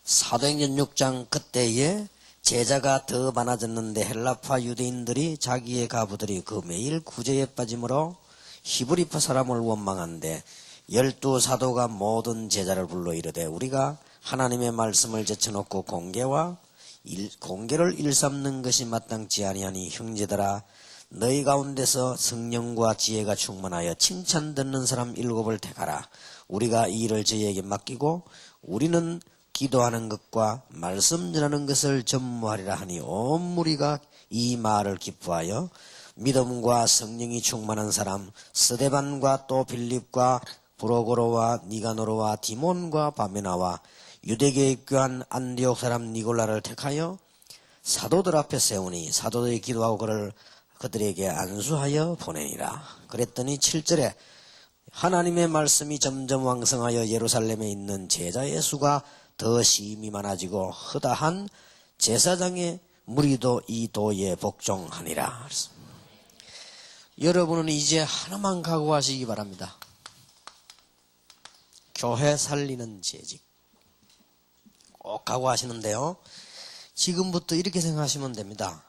사도행전 6장 그때에 제자가 더 많아졌는데 헬라파 유대인들이 자기의 가부들이 그 매일 구제에 빠짐으로 히브리파 사람을 원망한데 12사도가 모든 제자를 불러 이르되 우리가 하나님의 말씀을 제쳐놓고 공개를 일삼는 것이 마땅치 아니하니 형제들아 너희 가운데서 성령과 지혜가 충만하여 칭찬 듣는 사람 7을 택하라. 우리가 이 일을 저희에게 맡기고 우리는 기도하는 것과 말씀 전하는 것을 전무하리라 하니 온 무리가 이 말을 기뻐하여 믿음과 성령이 충만한 사람 스데반과 또 빌립과 브로고로와 니가노로와 디몬과 바메나와 유대교에 교한 안디옥 사람 니골라를 택하여 사도들 앞에 세우니 사도들이 기도하고 그들에게 안수하여 보내니라. 그랬더니 7절에 하나님의 말씀이 점점 왕성하여 예루살렘에 있는 제자의 수가 더 심히 많아지고 허다한 제사장의 무리도 이 도에 복종하니라. 여러분은 이제 하나만 각오하시기 바랍니다. 교회 살리는 재직 꼭 각오하시는데요. 지금부터 이렇게 생각하시면 됩니다.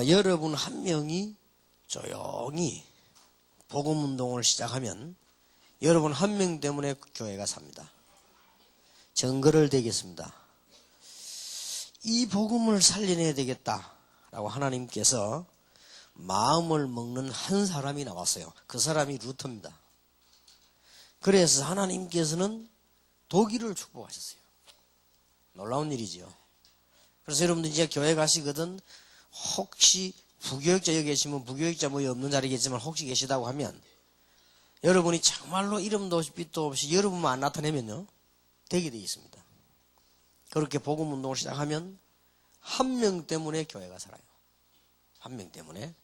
여러분 한 명이 조용히 복음운동을 시작하면 여러분 한 명 때문에 교회가 삽니다. 증거를 대겠습니다. 이 복음을 살려내야 되겠다라고 하나님께서 마음을 먹는 한 사람이 나왔어요. 그 사람이 루터입니다. 그래서 하나님께서는 독일을 축복하셨어요. 놀라운 일이죠. 그래서 여러분들 이제 교회 가시거든 혹시 부교육자 여기 계시면 부교육자 뭐 없는 자리겠지만 혹시 계시다고 하면 여러분이 정말로 이름도 없이 빛도 없이 여러분만 안 나타내면요 되게 되어 있습니다. 그렇게 복음 운동을 시작하면 한 명 때문에 교회가 살아요. 한 명 때문에.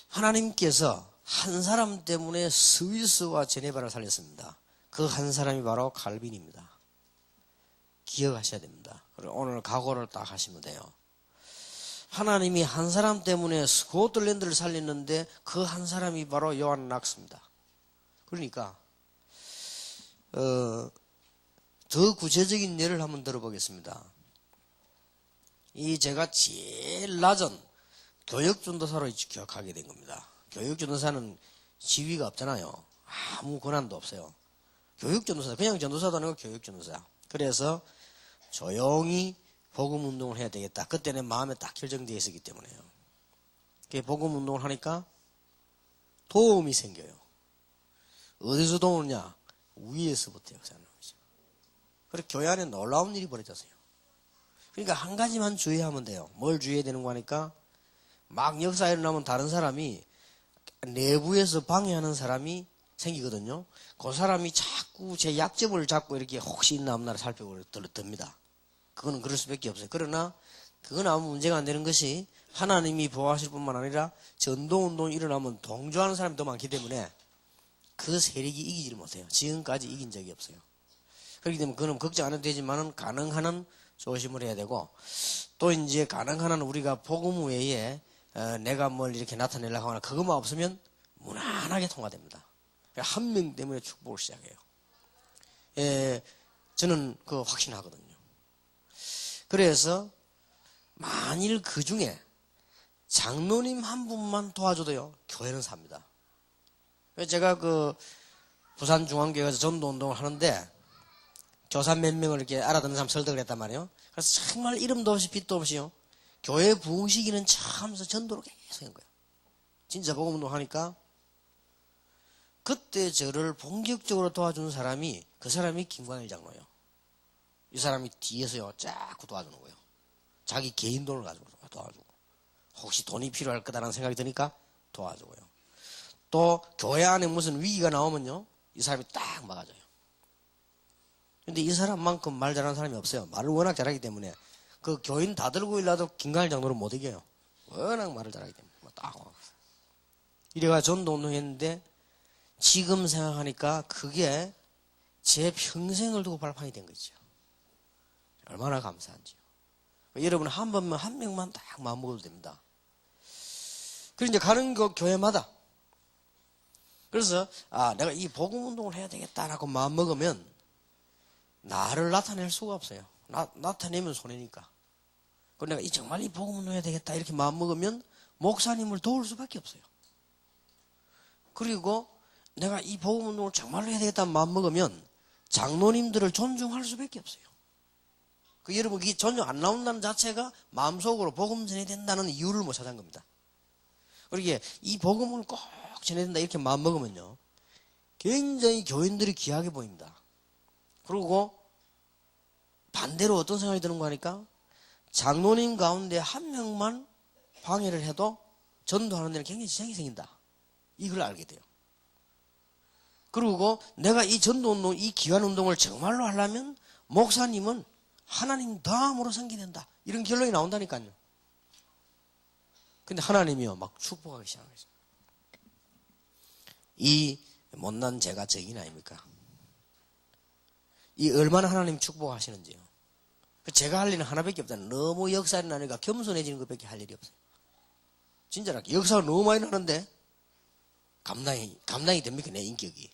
하나님께서 한 사람 때문에 스위스와 제네바를 살렸습니다. 그 한 사람이 바로 칼빈입니다. 기억하셔야 됩니다. 그리고 오늘 각오를 딱 하시면 돼요. 하나님이 한 사람 때문에 스코틀랜드를 살렸는데 그 한 사람이 바로 요한 락스입니다. 그러니까 더 구체적인 예를 한번 들어보겠습니다. 이 제가 제일 낮은 교육전도사로 기억하게 된 겁니다. 교육전도사는 지위가 없잖아요. 아무 권한도 없어요. 교육전도사, 그냥 전도사도 아니고 교육전도사. 그래서 조용히 복음운동을 해야 되겠다. 그때는 마음에 딱 결정되어 있었기 때문에요. 복음운동을 하니까 도움이 생겨요. 어디서 도움이냐? 위에서부터 역사하는 거죠. 그리고 교회 안에 놀라운 일이 벌어졌어요. 그러니까 한 가지만 주의하면 돼요. 뭘 주의해야 되는 거 하니까 막 역사가 일어나면 다른 사람이 내부에서 방해하는 사람이 생기거든요. 그 사람이 자꾸 제 약점을 잡고 이렇게 혹시 있나 없나를 살펴보려 듭니다. 그거는 그럴 수밖에 없어요. 그러나 그건 아무 문제가 안 되는 것이 하나님이 보호하실 뿐만 아니라 전도운동이 일어나면 동조하는 사람이 더 많기 때문에 그 세력이 이기지를 못해요. 지금까지 이긴 적이 없어요. 그렇기 때문에 그건 걱정 안 해도 되지만은 가능한 한 조심을 해야 되고 또 이제 가능한 한 우리가 복음 외에 내가 뭘 이렇게 나타내려고 하거나 그것만 없으면 무난하게 통과됩니다. 한 명 때문에 축복을 시작해요. 저는 그거 확신하거든요. 그래서 만일 그 중에 장로님 한 분만 도와줘도요 교회는 삽니다. 제가 부산중앙교회 가서 전도운동을 하는데 교사 몇 명을 이렇게 알아듣는 사람 설득을 했단 말이에요. 그래서 정말 이름도 없이 빛도 없이요 교회 부흥시기는 참서 전도를 계속 한 거예요. 진짜 복음운동 하니까 그때 저를 본격적으로 도와준 사람이 그 사람이 김광일 장로예요. 이 사람이 뒤에서요 자꾸 도와주는 거예요. 자기 개인 돈을 가지고 도와주고 혹시 돈이 필요할 거다라는 생각이 드니까 도와주고요. 또 교회 안에 무슨 위기가 나오면요 이 사람이 딱 막아줘요. 근데 이 사람만큼 말 잘하는 사람이 없어요. 말을 워낙 잘하기 때문에 그 교인 다 들고 일라도 김광일 장로를 못 이겨요. 워낙 말을 잘하기 때문에 딱 이래가 전도운동 했는데 지금 생각하니까 그게 제 평생을 두고 발판이 된 거죠. 얼마나 감사한지요. 여러분 한 명만 딱 마음먹어도 됩니다. 그리고 이제 가는 교회마다 그래서 내가 이 복음 운동을 해야 되겠다라고 마음먹으면 나를 나타낼 수가 없어요. 나타내면 손해니까. 그 내가 정말 이 복음을 넣어야 되겠다 이렇게 마음먹으면 목사님을 도울 수밖에 없어요. 그리고 내가 이 복음 운동을 정말로 해야 되겠다는 마음먹으면 장로님들을 존중할 수밖에 없어요. 여러분 이 존중 안 나온다는 자체가 마음속으로 복음 전해야 된다는 이유를 못 찾은 겁니다. 그러기에 이 복음을 꼭 전해야 된다 이렇게 마음먹으면요 굉장히 교인들이 귀하게 보입니다. 그리고 반대로 어떤 생각이 드는가 하니까 장로님 가운데 한 명만 방해를 해도 전도하는 데는 굉장히 지장이 생긴다. 이걸 알게 돼요. 그리고 내가 이 전도운동, 이 기관운동을 정말로 하려면 목사님은 하나님 다음으로 섬기된다. 이런 결론이 나온다니까요. 근데 하나님이요 막 축복하기 시작하겠습니다. 이 못난 죄가 정인 아닙니까? 이 얼마나 하나님 축복하시는지요. 제가 할 일은 하나밖에 없잖아요. 너무 역사를 나니까 겸손해지는 것밖에 할 일이 없어요. 진짜로 역사가 너무 많이 나는데 감당이 됩니까? 내 인격이.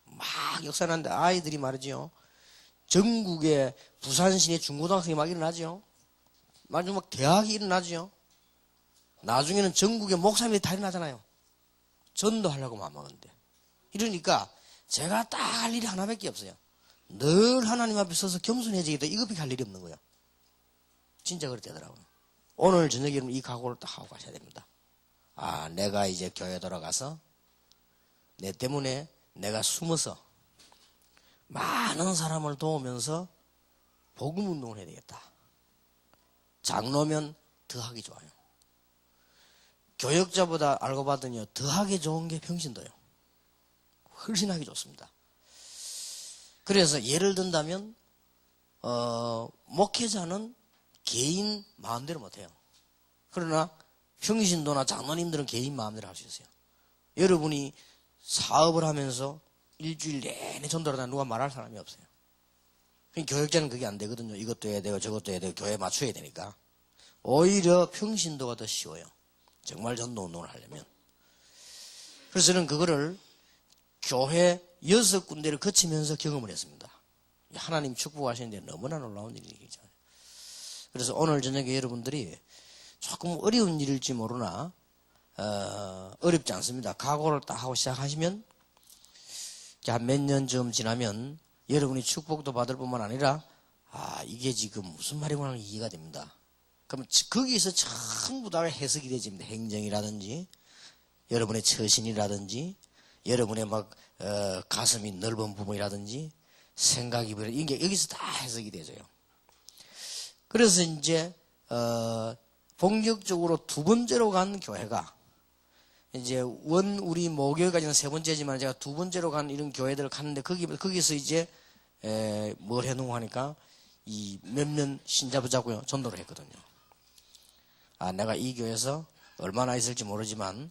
막 역사 나는데 아이들이 말이죠. 전국에 부산 시내 중고등학생이 막 일어나죠. 마지막 막 대학이 일어나죠. 나중에는 전국에 목사님이 다 일어나잖아요. 전도하려고 마음먹었는데. 이러니까 제가 딱 할 일이 하나밖에 없어요. 늘 하나님 앞에 서서 겸손해지겠다. 이것밖에 할 일이 없는 거예요. 진짜 그렇대더라고요. 오늘 저녁에 이 각오를 딱 하고 가셔야 됩니다. 아, 내가 이제 교회 돌아가서 내 때문에 내가 숨어서 많은 사람을 도우면서 복음 운동을 해야 되겠다. 장로면 더하기 좋아요. 교역자보다 알고 봤더니요 더하기 좋은 게 평신도요. 훨씬 하기 좋습니다. 그래서 예를 든다면 목회자는 개인 마음대로 못해요. 그러나 평신도나 장로님들은 개인 마음대로 할 수 있어요. 여러분이 사업을 하면서 일주일 내내 전도를 하다 누가 말할 사람이 없어요. 교역자는 그게 안 되거든요. 이것도 해야 되고 저것도 해야 되고 교회에 맞춰야 되니까. 오히려 평신도가 더 쉬워요. 정말 전도 운동을 하려면. 그래서 저는 그거를 교회 6군데를 거치면서 경험을 했습니다. 하나님 축복하시는데 너무나 놀라운 일이죠. 그래서 오늘 저녁에 여러분들이 조금 어려운 일일지 모르나 어렵지 않습니다. 각오를 딱 하고 시작하시면 한 몇 년쯤 지나면 여러분이 축복도 받을 뿐만 아니라 이게 지금 무슨 말이구나 하는 이해가 됩니다. 그러면 거기서 전부 다 해석이 되집니다. 행정이라든지 여러분의 처신이라든지 여러분의 가슴이 넓은 부분이라든지 생각이 이게 여기서 다 해석이 되죠. 그래서 이제 본격적으로 두 번째로 간 교회가 이제 우리 모교회까지는 세 번째지만 제가 두 번째로 간 이런 교회들을 갔는데 거기서 이제 뭘 해놓고 하니까 이 몇몇 신자 붙잡고요 전도를 했거든요. 내가 이 교회에서 얼마나 있을지 모르지만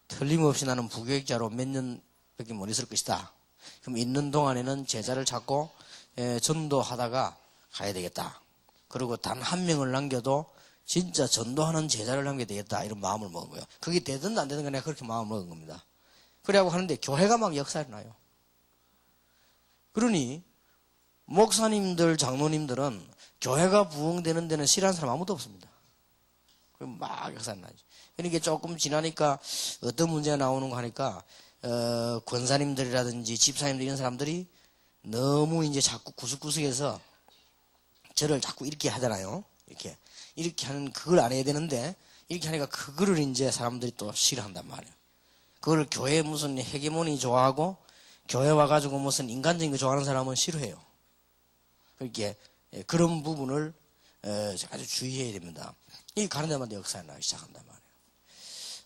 틀림없이 나는 부교육자로 몇 년밖에 못 있을 것이다. 그럼 있는 동안에는 제자를 찾고 전도하다가 가야 되겠다. 그리고 단 한 명을 남겨도 진짜 전도하는 제자를 남겨야 되겠다. 이런 마음을 먹은 거예요. 그게 되든 안 되든 내가 그렇게 마음을 먹은 겁니다. 그래하고 하는데 교회가 막 역사를 나요. 그러니 목사님들, 장로님들은 교회가 부흥되는 데는 싫어하는 사람 아무도 없습니다. 그럼 막 역사를 나죠. 그러니까 조금 지나니까 어떤 문제가 나오는 거 하니까 권사님들이라든지 집사님들 이런 사람들이 너무 이제 자꾸 구석구석에서 저를 자꾸 이렇게 하잖아요. 이렇게 하는 그걸 안 해야 되는데 이렇게 하니까 그거를 이제 사람들이 또 싫어한단 말이에요. 그걸 교회 무슨 헤게모니 좋아하고 교회 와가지고 무슨 인간적인 거 좋아하는 사람은 싫어해요. 그렇게 그런 부분을 아주 주의해야 됩니다. 이 가는 데마다 역사가 나기 시작한단 말이에요.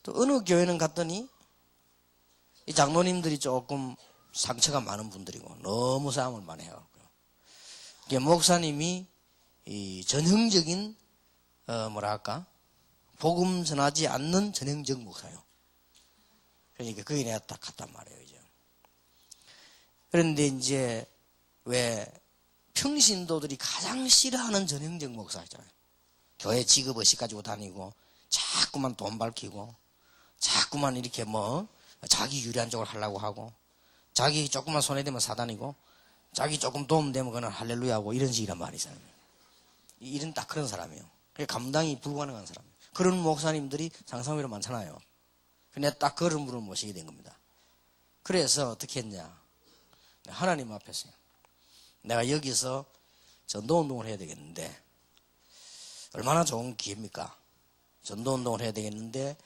또 어느 교회는 갔더니 이 장로님들이 조금 상처가 많은 분들이고 너무 싸움을 많이 해갖고요. 목사님이 이 전형적인 복음 전하지 않는 전형적 목사요. 그러니까 거기 내가 딱 갔단 말이에요, 이제. 그런데 이제 왜 평신도들이 가장 싫어하는 전형적 목사 있잖아요. 교회 직업의식 가지고 다니고 자꾸만 돈 밝히고 자꾸만 이렇게 자기 유리한 쪽을 하려고 하고 자기 조금만 손에 대면 사단이고 자기 조금 도움되면 그는 할렐루야하고 이런 식이란 말이잖아요. 이런 딱 그런 사람이에요. 감당이 불가능한 사람이에요. 그런 목사님들이 상상위로 많잖아요. 근데 딱 그런 분을 모시게 된 겁니다. 그래서 어떻게 했냐. 하나님 앞에서요. 내가 여기서 전도운동을 해야 되겠는데 얼마나 좋은 기회입니까? 전도운동을 해야 되겠는데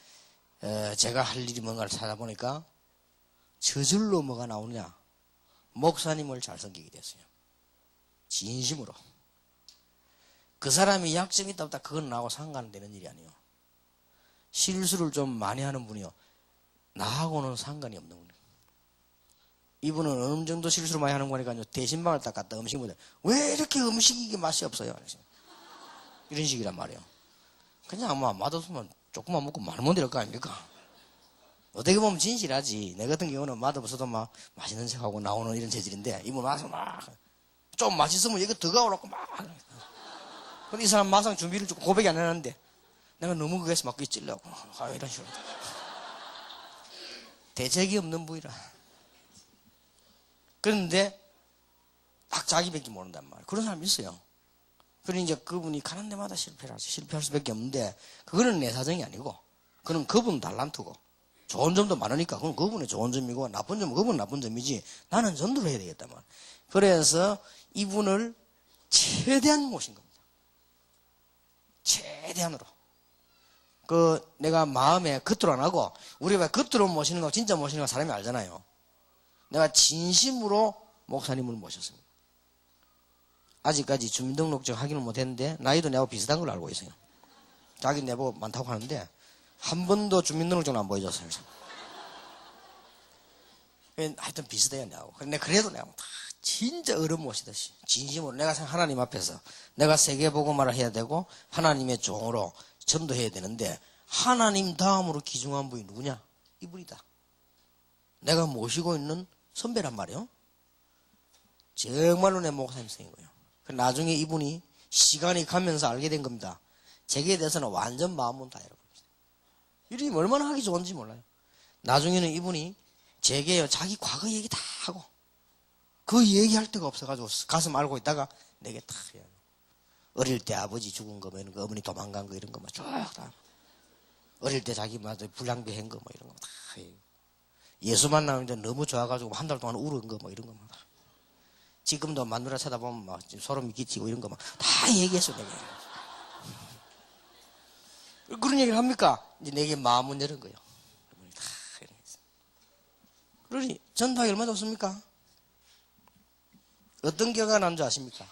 제가 할 일이 뭔가를 찾아보니까 저절로 뭐가 나오느냐. 목사님을 잘 섬기게 됐어요. 진심으로. 그 사람이 약점이 있다 없다 그건 나하고 상관되는 일이 아니에요. 실수를 좀 많이 하는 분이요. 나하고는 상관이 없는 분이에요. 이분은 어느 정도 실수를 많이 하는 거니까요. 대신방을 딱 갖다 음식 먹는데 왜 이렇게 음식이 이게 맛이 없어요? 이런 식이란 말이에요. 그냥 맛없으면 조금만 먹고 말못 이럴 거 아닙니까? 어떻게 보면 진실하지. 내 같은 경우는 맛없어도 막 맛있는 척하고 나오는 이런 재질인데 이분 와서 막 좀 맛있으면 이거 더 가오라고 막. 근데 이 사람 막상 준비를 좀 고백이 안 해놨는데 내가 너무 그게서 막 찔려고 이런 식으로. 대책이 없는 분이라. 그런데 딱 자기밖에 모른단 말이에요. 그런 사람이 있어요. 그러니 이제 그분이 가는 데마다 실패를 하죠. 실패할 수밖에 없는데 그거는 내 사정이 아니고 그건 그분 달란트고 좋은 점도 많으니까 그건 그분의 좋은 점이고 나쁜 점은 그분 나쁜 점이지 나는 전도를 해야 되겠단 말이에요. 그래서 이분을 최대한 모신 겁니다. 최대한으로. 내가 마음에 겉으로 안 하고 우리가 겉으로 모시는 거 진짜 모시는 거 사람이 알잖아요. 내가 진심으로 목사님을 모셨습니다. 아직까지 주민등록증 확인을 못했는데 나이도 내하고 비슷한 걸로 알고 있어요. 자기 내보고 많다고 하는데 한 번도 주민등록증을 안 보여줬어요. 하여튼 비슷해요 내하고. 근데 그래도 내가 다 진짜 어른 모시듯이 진심으로 내가 하나님 앞에서 내가 세계복음화를 해야 되고 하나님의 종으로 전도해야 되는데 하나님 다음으로 귀중한 분이 누구냐? 이분이다. 내가 모시고 있는 선배란 말이에요. 정말로 내 목사님 생긴 거예요. 나중에 이분이 시간이 가면서 알게 된 겁니다. 제게 대해서는 완전 마음은 다 열어버렸어요. 이름이 얼마나 하기 좋은지 몰라요. 나중에는 이분이 제게 자기 과거 얘기 다 하고 그 얘기할 데가 없어가지고 가서 알고 있다가 내게 다 해요. 어릴 때 아버지 죽은 거, 뭐 이런 거, 어머니 도망간 거 이런 거 쭉 다. 어릴 때 자기 불량배한 거 뭐 이런 거 다 해요. 예수 만나는데 너무 좋아가지고 한 달 동안 울은 거 뭐 이런 거 막. 지금도 마누라 쳐다보면 막 소름이 끼치고 이런 거 막 다 얘기했어 내게. 그런 얘기를 합니까? 이제 내게 마음은 열은 거예요. 다 이러겠어. 그러니 전도하기 얼마나 좋습니까? 어떤 결과가 난 줄 아십니까?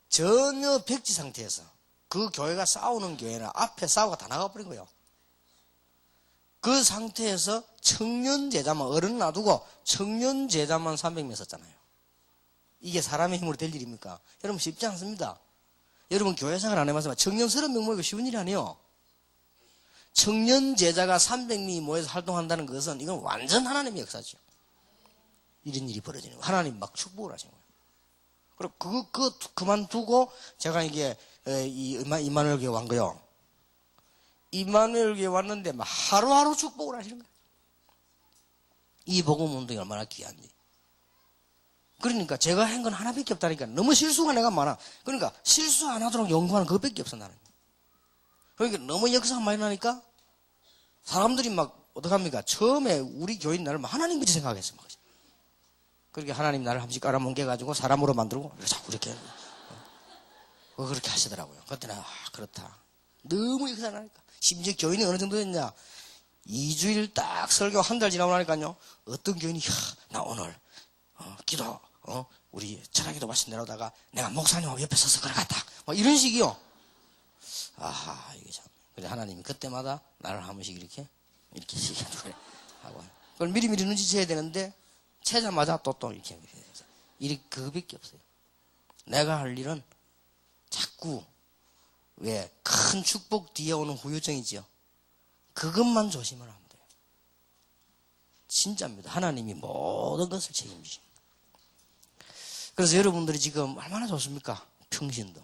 전혀 백지 상태에서 그 교회가 싸우는 교회는 앞에 싸우고 다 나가버린 거예요. 그 상태에서 청년 제자만 어른 놔두고 청년 제자만 300명 썼잖아요. 이게 사람의 힘으로 될 일입니까? 여러분 쉽지 않습니다. 여러분 교회 생활 안 해봤지만 청년 30명 모이고 쉬운 일이 아니에요. 청년 제자가 300명이 모여서 활동한다는 것은 이건 완전 하나님의 역사죠. 이런 일이 벌어지는 거예요. 하나님 막 축복을 하신 거예요. 그리고 그만두고 제가 이게 이마누엘 교회 왔 거요. 이마누엘 교회 왔는데 막 하루하루 축복을 하시는 거예요. 이 복음 운동이 얼마나 귀한지. 그러니까 제가 한 건 하나밖에 없다니까. 너무 실수가 내가 많아. 그러니까 실수 안 하도록 연구하는 그것밖에 없어 나는. 그러니까 너무 역사가 많이 나니까 사람들이 막 어떡합니까? 처음에 우리 교인 나를 하나님같이 생각했어. 막. 그렇게 하나님 나를 한 번씩 깔아뭉개가지고 사람으로 만들고 자꾸 이렇게 그렇게 하시더라고요. 그때는 그렇다. 너무 역사가 나니까. 심지어 교인이 어느 정도 됐냐? 2주일 딱 설교 한 달 지나고 나니까요. 어떤 교인이 나 오늘 기도 우리 철학기도 마신 내려다가 내가 목사님하고 옆에 서서 걸어갔다. 뭐 이런 식이요. 아하 이게 참. 그래 하나님이 그때마다 나를 한 번씩 이렇게 하고 그걸 미리미리 눈치채야 되는데 채자마자 또 이렇게 그거밖에 없어요. 내가 할 일은 자꾸 왜 큰 축복 뒤에 오는 후유증이지요. 그것만 조심을 하면 돼요. 진짜입니다. 하나님이 모든 것을 책임지십니다. 그래서 여러분들이 지금 얼마나 좋습니까? 평신도.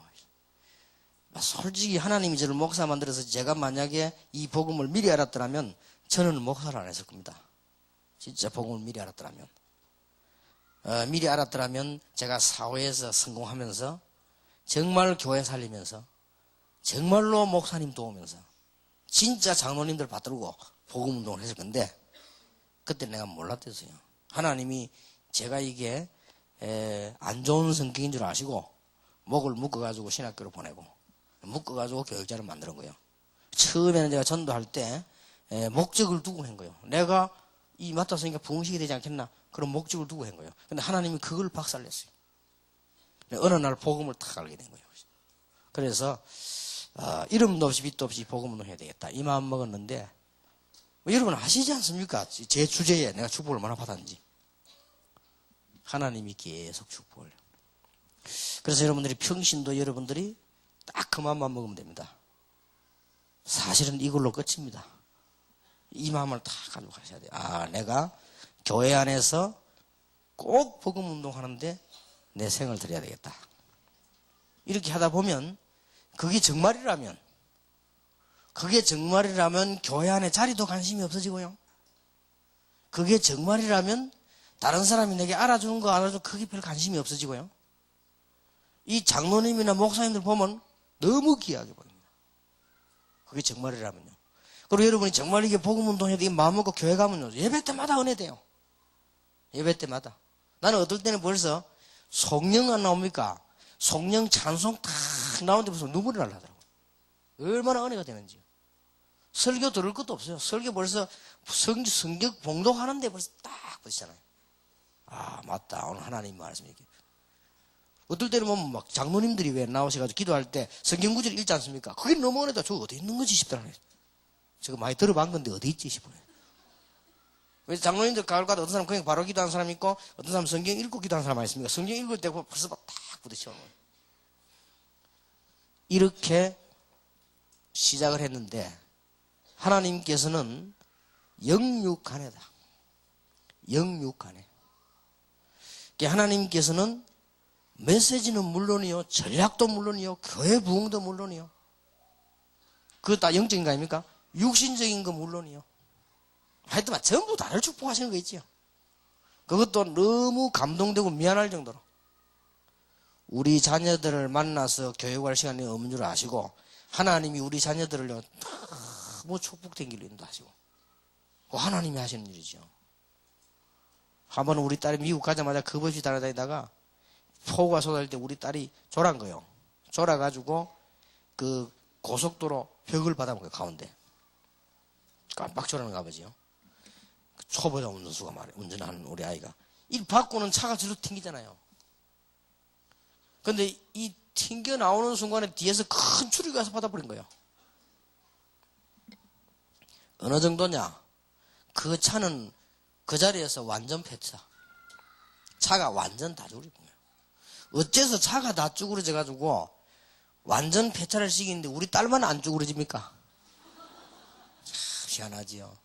솔직히 하나님이 저를 목사 만들어서 제가 만약에 이 복음을 미리 알았더라면 저는 목사를 안 했을 겁니다. 진짜 복음을 미리 알았더라면. 미리 알았더라면 제가 사회에서 성공하면서 정말 교회 살리면서 정말로 목사님 도우면서 진짜 장로님들 받들고 복음운동을 했을 건데 그때 내가 몰랐대서요. 하나님이 제가 이게 안 좋은 성격인 줄 아시고 목을 묶어가지고 신학교로 보내고 묶어가지고 교육자를 만드는 거예요. 처음에는 제가 전도할 때 목적을 두고 한 거예요. 내가 이 맡았으니까 부흥식이 되지 않겠나 그런 목적을 두고 한 거예요. 근데 하나님이 그걸 박살냈어요. 어느 날 복음을 탁 알게 된 거예요. 그래서 이름도 없이 빛도 없이 복음운동 해야 되겠다 이 마음 먹었는데 여러분 아시지 않습니까? 제 주제에 내가 축복을 얼마나 받았는지. 하나님이 계속 축복을. 그래서 여러분들이 평신도 여러분들이 딱 그 마음만 먹으면 됩니다. 사실은 이걸로 끝입니다. 이 마음을 다 가지고 가셔야 돼요. 내가 교회 안에서 꼭 복음운동 하는데 내 생을 드려야 되겠다. 이렇게 하다 보면 그게 정말이라면 교회 안에 자리도 관심이 없어지고요. 그게 정말이라면 다른 사람이 내게 알아주는 거 안 알아주는 거 그게 별 관심이 없어지고요. 이 장로님이나 목사님들 보면 너무 귀하게 보입니다. 그게 정말이라면요. 그리고 여러분이 정말 이게 복음운동해야 돼 마음 먹고 교회 가면요. 예배 때마다 은혜 돼요. 예배 때마다. 나는 어떨 때는 벌써 성령 안 나옵니까? 성령 찬송 탁 나오는데 벌써 눈물이 날라더라고요. 얼마나 은혜가 되는지요. 설교 들을 것도 없어요. 설교 벌써 성경 봉독하는데 벌써 딱 보시잖아요. 맞다. 오늘 하나님 말씀 이렇게. 어떨 때는 보면 막 장로님들이 왜 나오셔가지고 기도할 때 성경 구절 읽지 않습니까? 그게 너무 은혜다. 저 어디 있는 거지 싶더라고요. 제가 많이 들어본 건데 어디 있지 싶어요. 그래서 장로님들 가을 가도 어떤 사람 그냥 바로 기도하는 사람이 있고 어떤 사람 성경 읽고 기도하는 사람 있습니까? 성경 읽을 때 벌써 막 딱 부딪혀오는 거예요. 이렇게 시작을 했는데 하나님께서는 영육간에다. 영육간에. 하나님께서는 메시지는 물론이요, 전략도 물론이요, 교회 부흥도 물론이요. 그거 다 영적인 거 아닙니까? 육신적인 거 물론이요. 하여튼 전부 다를 축복하시는 거 있지요. 그것도 너무 감동되고 미안할 정도로. 우리 자녀들을 만나서 교육할 시간이 없는 줄 아시고 하나님이 우리 자녀들을 너무 축복된 길로 인도하시고 하나님이 하시는 일이죠. 한 번은 우리 딸이 미국 가자마자 겁없이 따라다니다가 폭우가 쏟아질 때 우리 딸이 졸한 거예요. 졸아가지고 그 고속도로 벽을 받아본 거예요. 가운데. 깜빡 졸아는가 보지요. 초보자 운전수가 말이에요. 운전하는 우리 아이가. 이 바꾸는 차가 저로 튕기잖아요. 근데 이 튕겨 나오는 순간에 뒤에서 큰 추리가 와서 받아버린 거예요. 어느 정도냐? 그 차는 그 자리에서 완전 폐차. 차가 완전 다 죽어진 거예요. 어째서 차가 다 쭈그러져가지고 완전 폐차를 시키는데 우리 딸만 안 쭈그러집니까? 참 희한하지요.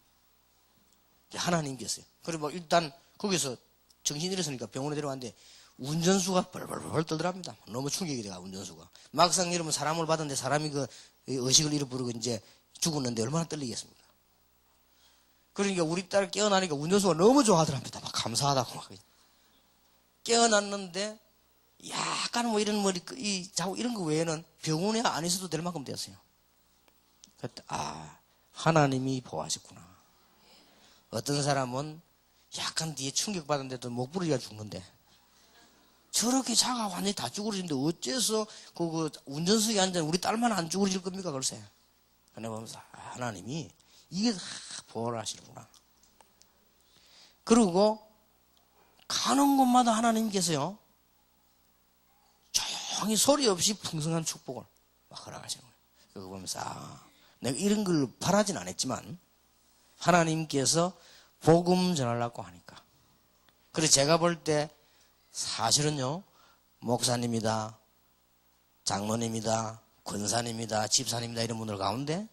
하나님께서요. 그리고 일단 거기서 정신이 잃었으니까 병원에 데려왔는데 운전수가 벌벌벌 떨더랍니다. 너무 충격이 돼가 운전수가. 막상 이러면 사람을 받았는데 사람이 그 의식을 잃어버리고 이제 죽었는데 얼마나 떨리겠습니까? 그러니까 우리 딸 깨어나니까 운전수가 너무 좋아하더랍니다. 막 감사하다고 막. 깨어났는데 약간 뭐 이런 머리 이 자고 이런 거 외에는 병원에 안 있어도 될 만큼 되었어요. 그때 하나님이 보호하셨구나. 어떤 사람은 약간 뒤에 충격받았는데도 목 부러지가 죽는데 저렇게 차가 완전히 다 쭈그러지는데 어째서 그 운전석에 앉아 우리 딸만 안 쭈그러질 겁니까? 글쎄. 그래 보면서 하나님이 이게 다 보호를 하시는구나. 그리고 가는 곳마다 하나님께서요 조용히 소리 없이 풍성한 축복을 막 허락하시는 거예요. 그거 보면서 내가 이런 걸 바라진 않았지만 하나님께서 복음 전하려고 하니까. 그래서 제가 볼 때 사실은요 목사님이다, 장로님이다, 권사님이다, 집사님이다 이런 분들 가운데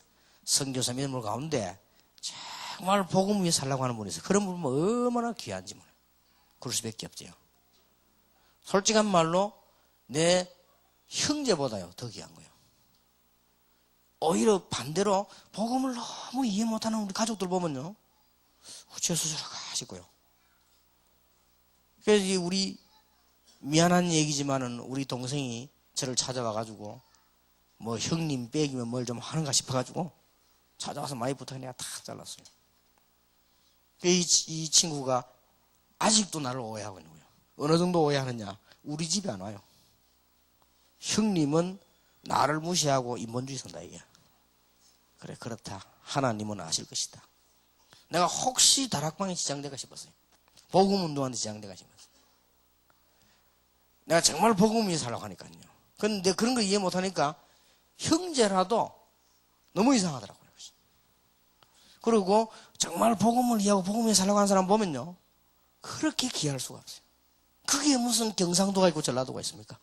선교사 이런 분들 가운데 정말 복음 위에 살려고 하는 분이 있어요. 그런 분은 얼마나 귀한지 몰라요. 그럴 수밖에 없죠. 솔직한 말로 내 형제보다요 더 귀한 거예요. 오히려 반대로 복음을 너무 이해 못하는 우리 가족들 보면요 우체수술을 하시고요 그래서 우리 미안한 얘기지만은 우리 동생이 저를 찾아와가지고 뭐 형님 빼기면 뭘 좀 하는가 싶어가지고 찾아와서 많이 부탁해 내가 다 잘랐어요. 이 친구가 아직도 나를 오해하고 있는 거예요. 어느 정도 오해하느냐? 우리 집에 안 와요. 형님은 나를 무시하고 인본주의 선다 이게. 그래 그렇다. 하나님은 아실 것이다. 내가 혹시 다락방에 지장될까 싶었어요. 복음운동하는데 지장될까 싶었어요. 내가 정말 복음 위해 살라고 하니까요. 그런데 그런 거 이해 못하니까 형제라도 너무 이상하더라고요. 그리고 정말 복음을 이해하고 복음 위해 살라고 하는 사람 보면요. 그렇게 귀할 수가 없어요. 그게 무슨 경상도가 있고 전라도가 있습니까?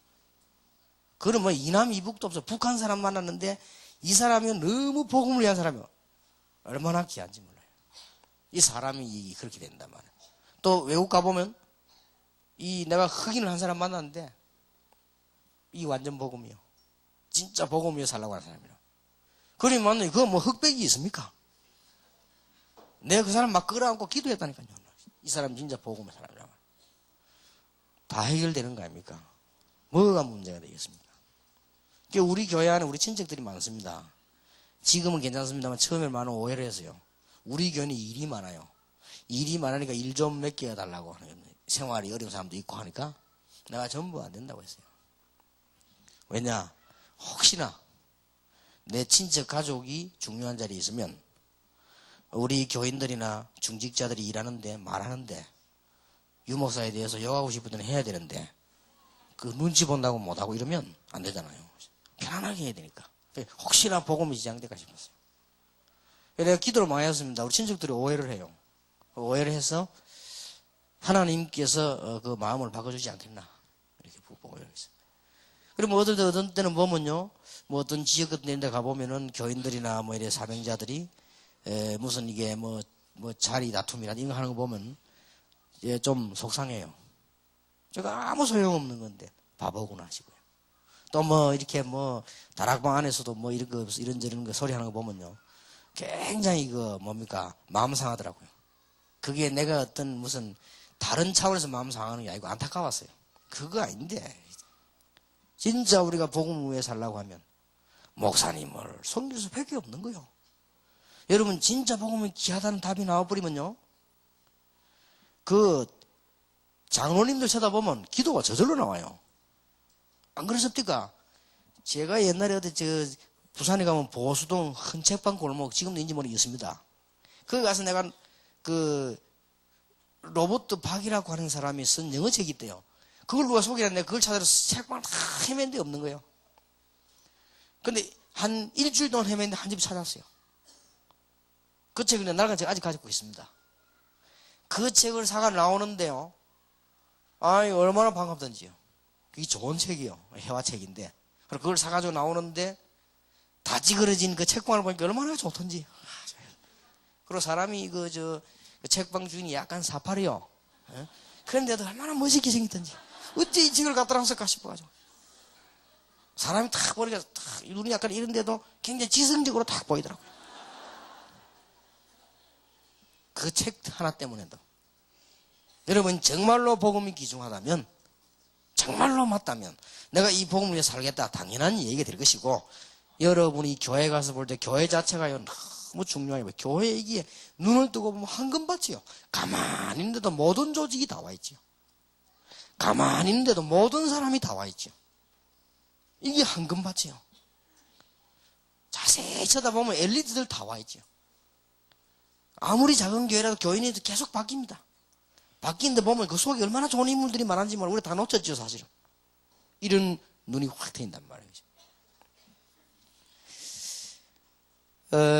그러면 뭐 이남 이북도 없어. 북한 사람 만났는데 이 사람이 너무 복음을 위한 사람이요. 얼마나 귀한지 몰라요. 이 사람이 그렇게 된단 말이에요. 또 외국 가보면 내가 흑인을 한 사람 만났는데 이 완전 복음이요. 진짜 복음 위해 살라고 하는 사람이요. 그러면 그거 뭐 흑백이 있습니까? 내가 그 사람 막 끌어안고 기도했다니까요. 이 사람 진짜 복음의 사람이라. 다 해결되는 거 아닙니까? 뭐가 문제가 되겠습니까? 우리 교회 안에 우리 친척들이 많습니다. 지금은 괜찮습니다만 처음에 많은 오해를 해서요. 우리 교회는 일이 많아요. 일이 많으니까 일 좀 몇 개 해달라고 하는 거예요. 생활이 어려운 사람도 있고 하니까 내가 전부 안 된다고 했어요. 왜냐? 혹시나 내 친척 가족이 중요한 자리에 있으면 우리 교인들이나 중직자들이 일하는데 말하는데 유목사에 대해서 욕하고 싶을 때는 해야 되는데 그 눈치 본다고 못하고 이러면 안 되잖아요. 편안하게 해야 되니까. 혹시나 복음이 지장될까 싶었어요. 내가 기도를 많이 했습니다. 우리 친척들이 오해를 해요. 오해를 해서 하나님께서 그 마음을 바꿔주지 않겠나 이렇게 보고 있어요. 그리고 어떤 때는 보면요, 뭐 어떤 지역 같은 데 가보면은 교인들이나 뭐 이래 사명자들이 무슨 이게 뭐 자리 다툼이나 이런 거 하는 거 보면 좀 속상해요. 제가 아무 소용없는 건데 바보구나 하시고요. 또 뭐 이렇게 뭐 다락방 안에서도 뭐 이런저런 거 소리 하는 거 보면요, 굉장히 뭡니까 마음 상하더라고요. 그게 내가 어떤 무슨 다른 차원에서 마음 상하는 게 아니고 안타까웠어요. 그거 아닌데 진짜 우리가 복음 위에 살라고 하면 목사님을 섬길 수밖에 없는 거예요. 여러분 진짜 복음이 귀하다는 답이 나와버리면요, 그 장로님들 쳐다보면 기도가 저절로 나와요. 안 그러셨습니까? 제가 옛날에 어디 부산에 가면 보수동 헌책방 골목 지금도 인지 모르겠습니다. 거기 가서 내가 로버트 박이라고 하는 사람이 쓴 영어책이 있대요. 그걸 누가 소개했는데 그걸 찾아서 책방을 다 헤맨데 없는 거예요. 근데 한 일주일 동안 헤맨데 한 집 찾았어요. 그 책을 날간 책 아직 가지고 있습니다. 그 책을 사가 나오는데요, 아이 얼마나 반갑던지요. 그게 좋은 책이요. 회화책인데. 그리고 그걸 사가지고 나오는데 다 찌그러진 그 책방을 보니까 얼마나 좋던지. 그리고 사람이 그 책방 주인이 약간 사파리요. 그런데도 얼마나 멋있게 생겼던지. 어째 이 책을 갖다 놨을까 싶어가지고. 사람이 탁 보니까 눈이 약간 이런데도 굉장히 지성적으로 탁 보이더라고요. 그 책 하나 때문에도. 여러분 정말로 복음이 귀중하다면, 정말로 맞다면 내가 이 복음을 위해 살겠다 당연한 얘기가 될 것이고, 여러분이 교회 가서 볼 때 교회 자체가요 너무 중요해요. 교회 이게 눈을 뜨고 보면 황금밭이요. 가만히 있는데도 모든 조직이 다 와 있지요. 가만히 있는데도 모든 사람이 다 와 있지요. 이게 황금밭이요. 자세히 쳐다보면 엘리트들 다 와 있지요. 아무리 작은 교회라도 교인이 계속 바뀝니다. 바뀌는데 보면 그 속에 얼마나 좋은 인물들이 많은지 모르고 우리 다 놓쳤죠, 사실은. 이런 눈이 확 트인단 말이죠.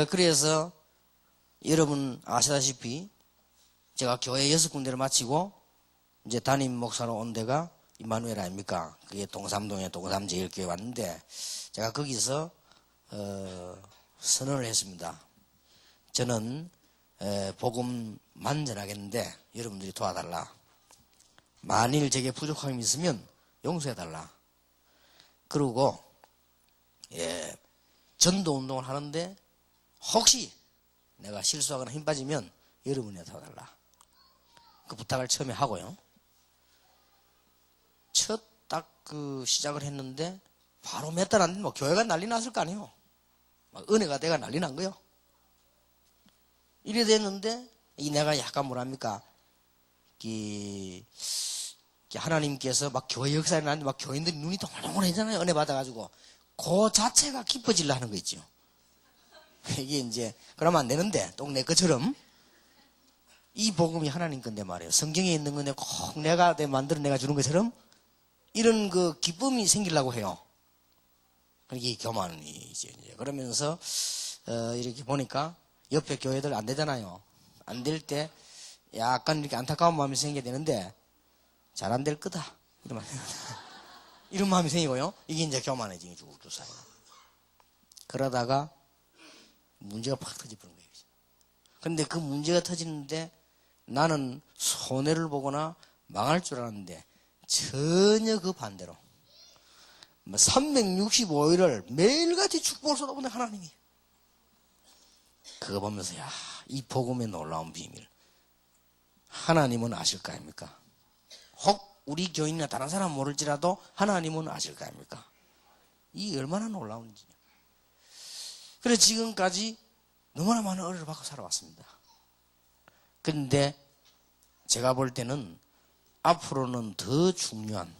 그래서 여러분 아시다시피 제가 교회 6군데를 마치고 이제 담임 목사로 온 데가 임마누엘 아닙니까? 그게 동삼동에 동삼제일교회 왔는데 제가 거기서 선언을 했습니다. 저는 복음만 전하겠는데 여러분들이 도와달라. 만일 제게 부족함이 있으면 용서해달라. 그리고 전도 운동을 하는데 혹시 내가 실수하거나 힘 빠지면 여러분이 도와달라. 그 부탁을 처음에 하고요. 첫 딱 그 시작을 했는데 바로 몇 달 안 되면 뭐 교회가 난리 났을 거 아니에요. 막 은혜가 내가 난리 난 거요. 이래 됐는데 이 내가 약간 뭐랍니까 하나님께서 막 교회 역사에 나는데 막 교인들이 눈이 동글동글해잖아요. 은혜 받아가지고 그 자체가 기뻐지려 하는 거 있죠. 이게 이제 그러면 안 되는데 또 내 것처럼 이 복음이 하나님 건데 말이에요. 성경에 있는 건데 꼭 내가 만들어 내가 주는 것처럼 이런 그 기쁨이 생기려고 해요. 이게 교만이 이제 그러면서 이렇게 보니까 옆에 교회들 안 되잖아요. 안 될 때 약간 이렇게 안타까운 마음이 생기게 되는데 잘 안 될 거다 이런 마음이 생기고요. 이게 이제 교만해지는 주국주사예요. 그러다가 문제가 팍 터져버린 거예요. 근데 그 문제가 터지는데 나는 손해를 보거나 망할 줄 알았는데 전혀 그 반대로 365일을 매일같이 축복을 쏟아보는 하나님이 그거 보면서 야, 이 복음의 놀라운 비밀 하나님은 아실 거 아닙니까? 혹 우리 교인이나 다른 사람 모를지라도 하나님은 아실 거 아닙니까? 이 얼마나 놀라운지. 그래서 지금까지 너무나 많은 은혜를 받고 살아왔습니다. 그런데 제가 볼 때는 앞으로는 더 중요한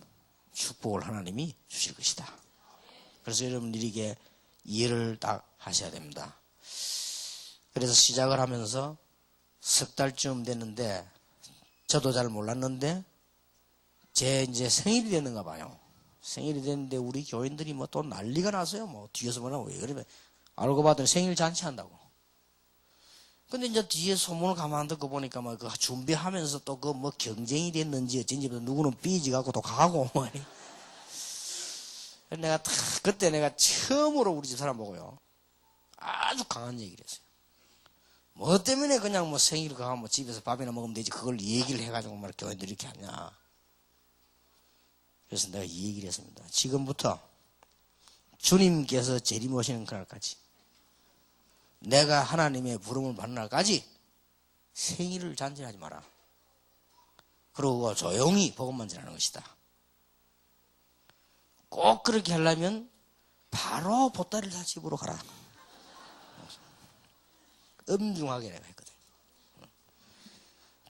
축복을 하나님이 주실 것이다. 그래서 여러분들이 이게 이해를 딱 하셔야 됩니다. 그래서 시작을 하면서 석 달쯤 됐는데 저도 잘 몰랐는데 제 이제 생일이 됐는가 봐요. 생일이 됐는데 우리 교인들이 뭐 또 난리가 났어요. 뭐 뒤에서 뭐라 왜 그러면 알고 봤더니 생일 잔치 한다고. 근데 이제 뒤에 소문을 가만 듣고 보니까 막 그 준비하면서 또 그 뭐 경쟁이 됐는지 어쩐지 누구는 삐지 갖고 또 가고 뭐. 내가 그때 내가 처음으로 우리 집 사람 보고요. 아주 강한 얘기를 했어요. 뭐 때문에 그냥 뭐 생일 가면 뭐 집에서 밥이나 먹으면 되지 그걸 얘기를 해가지고 막 교인들이 이렇게 하냐. 그래서 내가 이 얘기를 했습니다. 지금부터 주님께서 재림오시는 그날까지 내가 하나님의 부름을 받는 날까지 생일을 잔치하지 마라. 그러고 조용히 복음만 전하는 것이다. 꼭 그렇게 하려면 바로 보따리를 다 집으로 가라. 엄중하게 내가 했거든.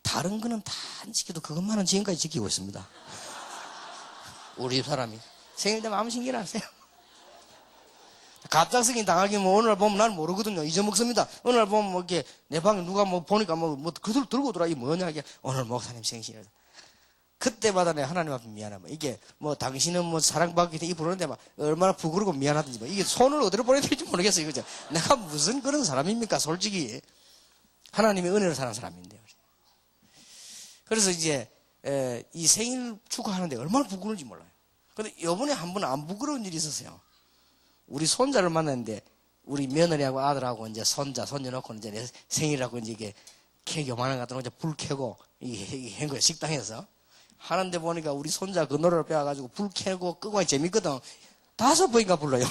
다른 거는 다 안 지켜도 그것만은 지금까지 지키고 있습니다. 우리 집 사람이 생일 되면 아무 신경 안 써요. 갑작스럽게 당하기면 뭐 어느 날 보면 난 모르거든요. 잊어먹습니다. 어느 날 보면 뭐 이렇게 내 방에 누가 뭐 보니까 뭐 그들 들고 들어와. 이게 뭐냐 이게 오늘 목사님 생신이다. 그때마다 내가 하나님 앞에 미안하면 이게 뭐 당신은 뭐 사랑받기 때문에 이 부르는데 막 얼마나 부끄럽고 미안하든지 뭐 이게 손을 어디로 보내야 될지 모르겠어요. 그죠? 내가 무슨 그런 사람입니까? 솔직히 하나님의 은혜를 사는 사람인데요. 그래서 이제 이 생일 축하하는데 얼마나 부끄러운지 몰라요. 근데 이번에 한 번 안 부끄러운 일이 있었어요. 우리 손자를 만났는데 우리 며느리하고 아들하고 이제 손자 놓고 이제 내 생일이라고 이제 이게 케이크 요만한 거 갖다 놓고 이제 불 켜고 이게 한 거예요. 식당에서 하는데 보니까 우리 손자 그 노래를 빼와가지고 불 켜고 끄고 하니 재밌거든. 5번인가 불러요.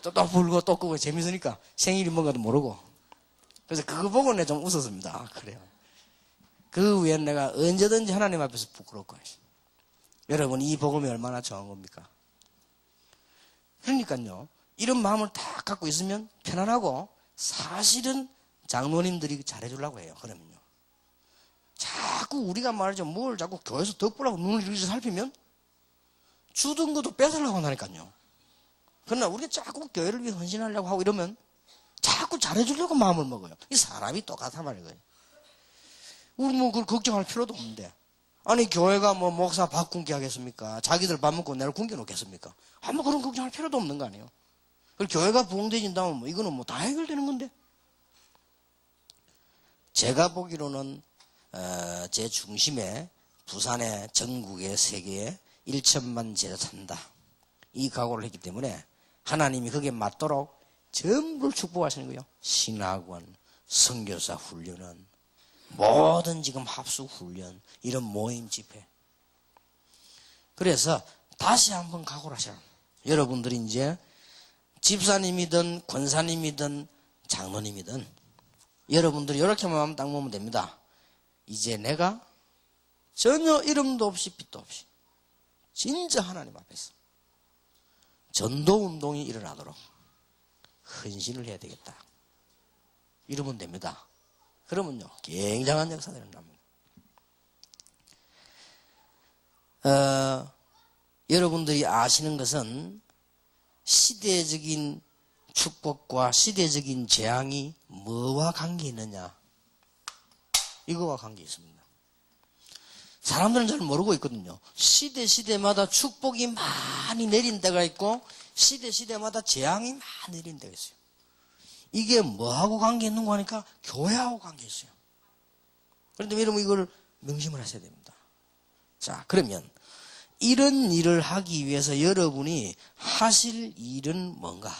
또 불고 또 끄고 재밌으니까 생일이 뭔가도 모르고. 그래서 그거 보고 내가 좀 웃었습니다. 아, 그래요. 그 후에는 내가 언제든지 하나님 앞에서 부끄러울 거예요. 여러분 이 복음이 얼마나 좋은 겁니까? 그러니까요. 이런 마음을 다 갖고 있으면 편안하고 사실은 장로님들이 잘해주려고 해요. 그러면요. 자꾸 우리가 말이죠. 뭘 자꾸 교회에서 덕보라고 눈을 이렇게 살피면 주던 것도 뺏으려고 한다니까요. 그러나 우리가 자꾸 교회를 위해 헌신하려고 하고 이러면 자꾸 잘해주려고 마음을 먹어요. 이 사람이 똑같아 말이에요. 우리 뭐 그걸 걱정할 필요도 없는데. 아니 교회가 뭐 목사 밥 굶게 하겠습니까? 자기들 밥 먹고 내를 굶겨 놓겠습니까? 아무 그런 걱정할 필요도 없는 거 아니에요. 그리고 교회가 부흥되진다면 뭐 이거는 뭐 다 해결되는 건데. 제가 보기로는 제 중심에 부산에 전국에 세계에 1천만 제자 산다. 이 각오를 했기 때문에 하나님이 거기에 맞도록 전부를 축복하시는 거예요. 신학원, 선교사 훈련은 모든 지금 합숙 훈련, 이런 모임 집회. 그래서 다시 한번 각오를 하셔라. 여러분들이 이제 집사님이든 권사님이든 장로님이든 여러분들이 이렇게만 하면 딱 보면 됩니다. 이제 내가 전혀 이름도 없이 빛도 없이 진짜 하나님 앞에서 전도운동이 일어나도록 헌신을 해야 되겠다. 이러면 됩니다. 그러면요 굉장한 역사가 일어납니다. 여러분들이 아시는 것은 시대적인 축복과 시대적인 재앙이 뭐와 관계 있느냐? 이거와 관계 있습니다. 사람들은 잘 모르고 있거든요. 시대마다 축복이 많이 내린 데가 있고 시대마다 재앙이 많이 내린 데가 있어요. 이게 뭐하고 관계 있는 거 하니까 교회하고 관계 있어요. 그런데 여러분 이걸 명심을 하셔야 됩니다. 자, 그러면 이런 일을 하기 위해서 여러분이 하실 일은 뭔가?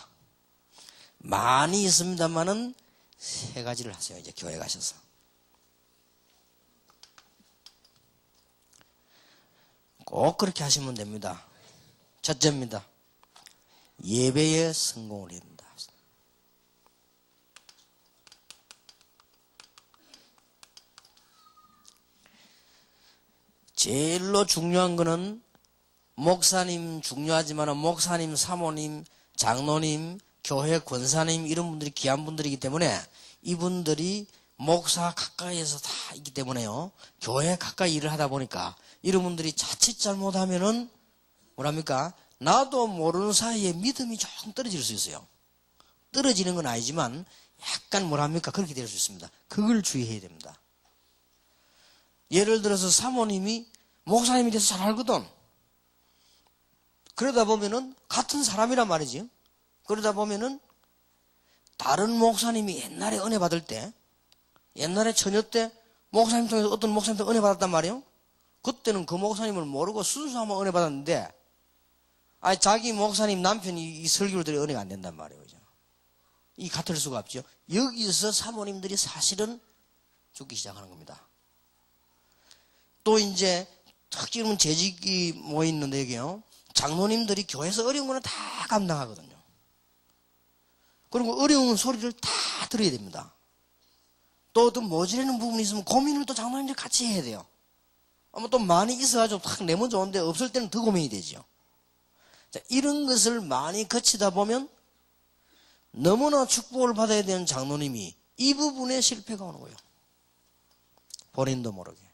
많이 있습니다만은 세 가지를 하세요. 이제 교회 가셔서. 꼭 그렇게 하시면 됩니다. 첫째입니다. 예배에 성공을 해야 된다. 제일로 중요한 거는 목사님 중요하지만 목사님, 사모님, 장로님, 교회 권사님 이런 분들이 귀한 분들이기 때문에 이분들이 목사 가까이에서 다 있기 때문에요. 교회 가까이 일을 하다 보니까 이런 분들이 자칫 잘못하면은 뭐랍니까? 나도 모르는 사이에 믿음이 조금 떨어질 수 있어요. 떨어지는 건 아니지만 약간 뭐랍니까? 그렇게 될 수 있습니다. 그걸 주의해야 됩니다. 예를 들어서 사모님이 목사님에 대해서 잘 알거든. 그러다 보면은 같은 사람이란 말이지. 그러다 보면은 다른 목사님이 옛날에 은혜 받을 때, 옛날에 처녀 때 목사님 통해서 어떤 목사님한테 은혜 받았단 말이에요. 그때는 그 목사님을 모르고 순수하면 은혜 받았는데, 아니 자기 목사님 남편이 이 설교를 들이 은혜가 안 된단 말이에요. 이 같을 수가 없죠. 여기서 사모님들이 사실은 죽기 시작하는 겁니다. 또 이제 특히 재직이 뭐 있는데 여기요. 장로님들이 교회에서 어려운 거는 다 감당하거든요. 그리고 어려운 소리를 다 들어야 됩니다. 또 어떤 모자라는 부분이 있으면 고민을 또 장로님들이 같이 해야 돼요. 아마 또 많이 있어가지고 탁 내면 좋은데 없을 때는 더 고민이 되죠. 자, 이런 것을 많이 거치다 보면 너무나 축복을 받아야 되는 장로님이 이 부분에 실패가 오는 거예요. 본인도 모르게.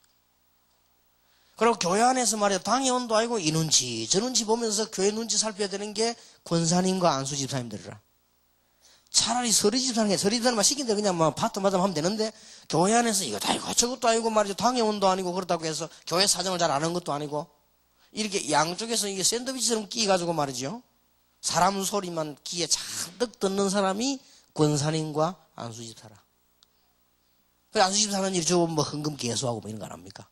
그리고 교회 안에서 말이야 당회원도 아니고 이 눈치 저 눈치 보면서 교회 눈치 살펴야 되는 게 권사님과 안수 집사님들이라. 차라리 서리 집사님만 시킨 대로 그냥 뭐 파트마다 하면 되는데 교회 안에서 이것도 아니고 저것도 아니고 말이죠. 당회원도 아니고 그렇다고 해서 교회 사정을 잘 아는 것도 아니고 이렇게 양쪽에서 이게 샌드위치처럼 끼가지고 말이죠. 사람 소리만 귀에 잔뜩 듣는 사람이 권사님과 안수 집사라. 그래 안수 집사는 이렇게 뭐 헌금 개수하고 뭐 이런 거 안 합니까?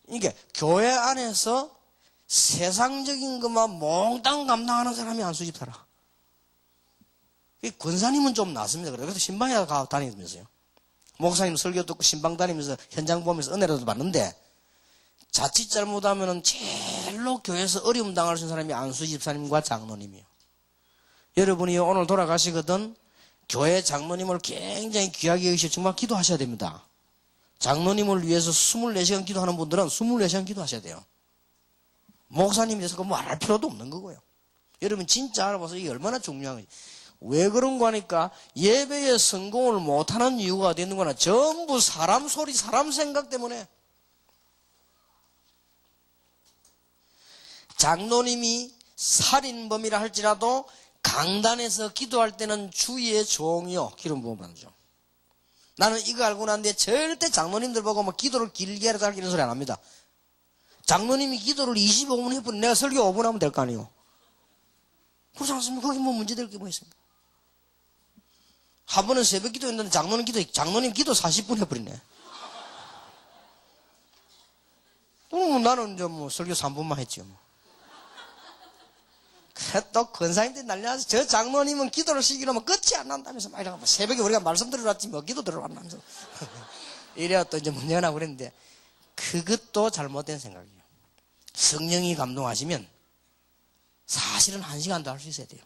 이게 교회 안에서 세상적인 것만 몽땅 감당하는 사람이 안수 집사라. 권사님은 좀 낫습니다. 그래서 신방에 가 다니면서요. 목사님 설교 듣고 신방 다니면서 현장 보면서 은혜라도 받는데 자칫 잘못하면은 제일로 교회에서 어려움 당할 수 있는 사람이 안수 집사님과 장로님이요. 여러분이 오늘 돌아가시거든 교회 장로님을 굉장히 귀하게 여기셔 정말 기도하셔야 됩니다. 장로님을 위해서 24시간 기도하는 분들은 24시간 기도하셔야 돼요. 목사님에 대해서 뭐 말할 필요도 없는 거고요. 여러분 진짜 알아봐서 이게 얼마나 중요한 거지. 왜 그런가 하니까 예배에 성공을 못하는 이유가 되는 거나 전부 사람 소리, 사람 생각 때문에. 장로님이 살인범이라 할지라도 강단에서 기도할 때는 주의 종이요. 기름 부음 받죠. 나는 이거 알고 났는데 절대 장로님들 보고 뭐 기도를 길게 해라 이런 소리 안 합니다. 장로님이 기도를 25분 해버리면 내가 설교 5분 하면 될 거 아니에요. 그렇지 않습니까? 거기 뭐 문제될 게 뭐 있습니까? 한 번은 새벽 기도 했는데 장로님 기도 40분 해버리네. 그럼 나는 이제 뭐 설교 3분만 했죠. 뭐. 그래 또 권사님들이 난리나서 저 장로님은 기도를 시키려면 끝이 안 난다면서 막 이러고 새벽에 우리가 말씀 들어왔지 뭐 기도 들어왔나면서 이래야 또 이제 문제가 나고 그랬는데 그것도 잘못된 생각이에요. 성령이 감동하시면 사실은 1시간도 할 수 있어야 돼요.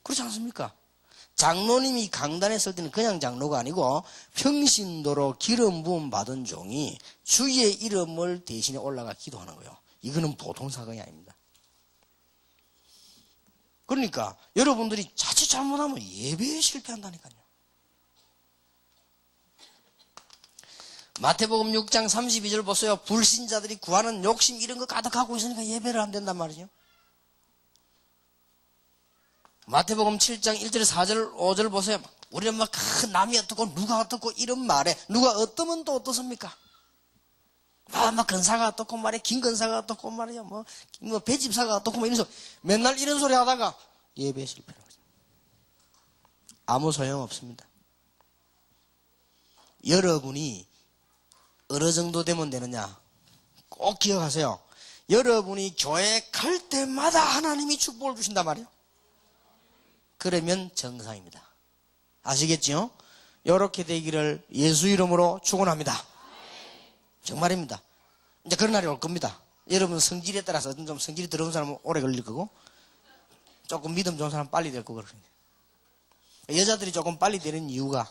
그렇지 않습니까? 장로님이 강단에 설 때는 그냥 장로가 아니고 평신도로 기름 부음 받은 종이 주의 이름을 대신에 올라가 기도하는 거예요. 이거는 보통 사건이 아닙니다. 그러니까 여러분들이 자칫 잘못하면 예배에 실패한다니까요. 마태복음 6장 32절 보세요. 불신자들이 구하는 욕심 이런 거 가득하고 있으니까 예배를 안 된단 말이죠. 마태복음 7장 1절 4절 5절 보세요. 우리는 막 남이 어떻고 누가 어떻고 이런 말에 누가 어떠면 또 어떻습니까? 막 근사가 어떻고 말이야, 김 근사가 어떻고 말이야, 뭐 배집사가 어떻고 뭐 이러면서 맨날 이런 소리 하다가 예배에 실패하는 거죠. 아무 소용 없습니다. 여러분이 어느 정도 되면 되느냐? 꼭 기억하세요. 여러분이 교회 갈 때마다 하나님이 축복을 주신단 말이에요. 그러면 정상입니다. 아시겠죠? 이렇게 되기를 예수 이름으로 축원합니다. 정말입니다. 이제 그런 날이 올 겁니다. 여러분 성질에 따라서 좀 성질이 더러운 사람은 오래 걸릴 거고 조금 믿음 좋은 사람은 빨리 될 거고. 여자들이 조금 빨리 되는 이유가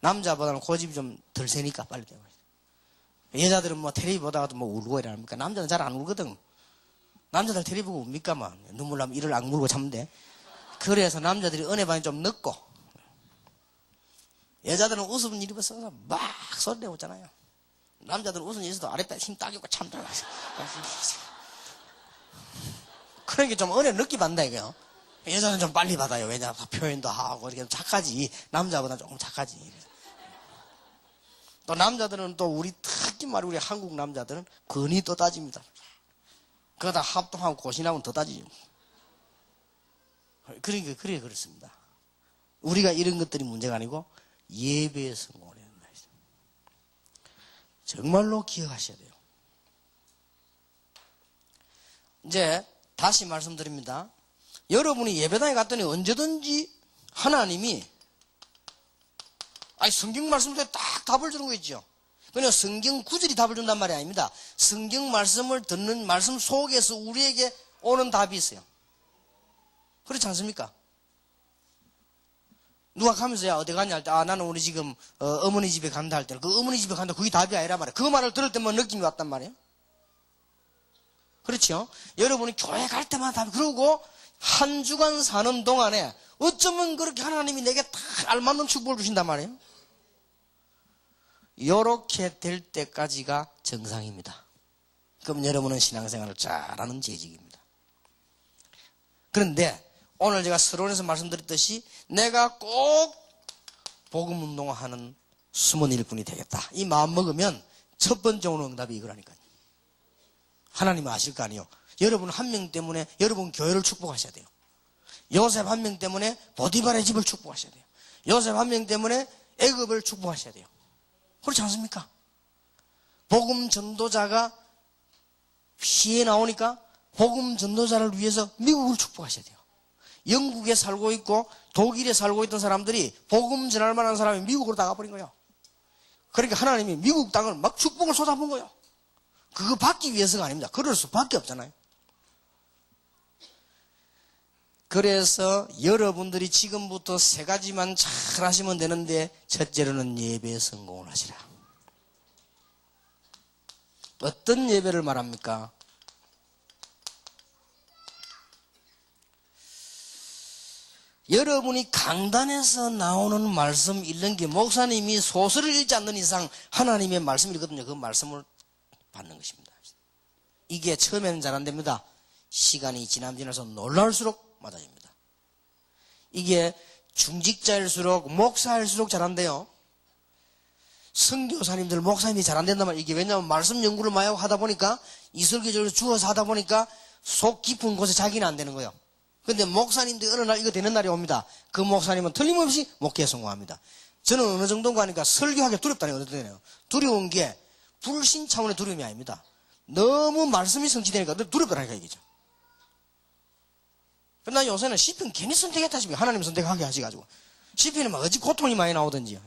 남자보다는 고집이 좀 덜 세니까 빨리 되는 거예요. 여자들은 뭐 텔레비 보다가도 뭐 울고 이러니까 남자는 잘 안 울거든. 남자들 텔레비 보고 웁니까? 뭐 눈물 나면 이를 악물고 참는데. 그래서 남자들이 은혜반이 좀 늦고 여자들은 웃으면 일이 없어서 막 소리 내고 있잖아요. 남자들은 웃은 일에서도 아랫배 힘 딱 있고 참 들어가서 그러니까 좀 은혜 늦게 받는다 이거요. 여자는 좀 빨리 받아요. 왜냐 표현도 하고 이렇게 착하지. 남자보다 조금 착하지. 또 남자들은 또 우리 특히 말이 우리 한국 남자들은 근이 또 따집니다. 그러다 합동하고 고신하면 더 따지죠. 그러니까 그래 그렇습니다. 우리가 이런 것들이 문제가 아니고 예배에 성공을 해야 된다. 정말로 기억하셔야 돼요. 이제 다시 말씀드립니다. 여러분이 예배당에 갔더니 언제든지 하나님이 성경 말씀에 딱 답을 주는 거 있죠. 그냥 성경 구절이 답을 준단 말이 아닙니다. 성경 말씀을 듣는 말씀 속에서 우리에게 오는 답이 있어요. 그렇지 않습니까? 누가 가면서 야 어디 가냐 할 때 나는 우리 지금 어머니 집에 간다 할 때는 그 어머니 집에 간다 그게 답이 아니라 말이야. 그 말을 들을 때만 느낌이 왔단 말이에요. 그렇죠? 여러분이 교회 갈 때마다 답이 그러고 한 주간 사는 동안에 어쩌면 그렇게 하나님이 내게 다 알맞는 축복을 주신단 말이에요. 이렇게 될 때까지가 정상입니다. 그럼 여러분은 신앙생활을 잘하는 재직입니다. 그런데 오늘 제가 서론에서 말씀드렸듯이 내가 꼭 복음운동을 하는 숨은 일꾼이 되겠다. 이 마음 먹으면 첫 번째 오는 응답이 이거라니까요. 하나님은 아실 거 아니에요. 여러분 한 명 때문에 여러분 교회를 축복하셔야 돼요. 요셉 한 명 때문에 보디발의 집을 축복하셔야 돼요. 요셉 한 명 때문에 애굽을 축복하셔야 돼요. 그렇지 않습니까? 복음 전도자가 피해 나오니까 복음 전도자를 위해서 미국을 축복하셔야 돼요. 영국에 살고 있고 독일에 살고 있던 사람들이 복음 전할 만한 사람이 미국으로 나가버린 거예요. 그러니까 하나님이 미국 땅을 막 축복을 쏟아부은 거예요. 그거 받기 위해서가 아닙니다. 그럴 수밖에 없잖아요. 그래서 여러분들이 지금부터 세 가지만 잘 하시면 되는데 첫째로는 예배에 성공을 하시라. 어떤 예배를 말합니까? 여러분이 강단에서 나오는 말씀 읽는 게 목사님이 소설을 읽지 않는 이상 하나님의 말씀을 읽거든요. 그 말씀을 받는 것입니다. 이게 처음에는 잘 안 됩니다. 시간이 지나서 놀랄수록 맞아집니다. 이게 중직자일수록 목사일수록 잘 안 돼요. 선교사님들 목사님이 잘 안 된단 말이에요. 이게 왜냐하면 말씀 연구를 많이 하다 보니까 이설계적으로 주워서 하다 보니까 속 깊은 곳에 자기는 안 되는 거예요. 근데 목사님들이 어느 날 이거 되는 날이 옵니다. 그 목사님은 틀림없이 목회에 성공합니다. 저는 어느 정도인가 하니까 설교하기 두렵다는 게 어떠네요. 두려운 게 불신 차원의 두려움이 아닙니다. 너무 말씀이 성취되니까 두렵더라니까 이게죠. 나 요새는 시편 괜히 선택했다 싶어요. 하나님 선택하게 하셔가지고. 시편이 막 어찌 고통이 많이 나오든지.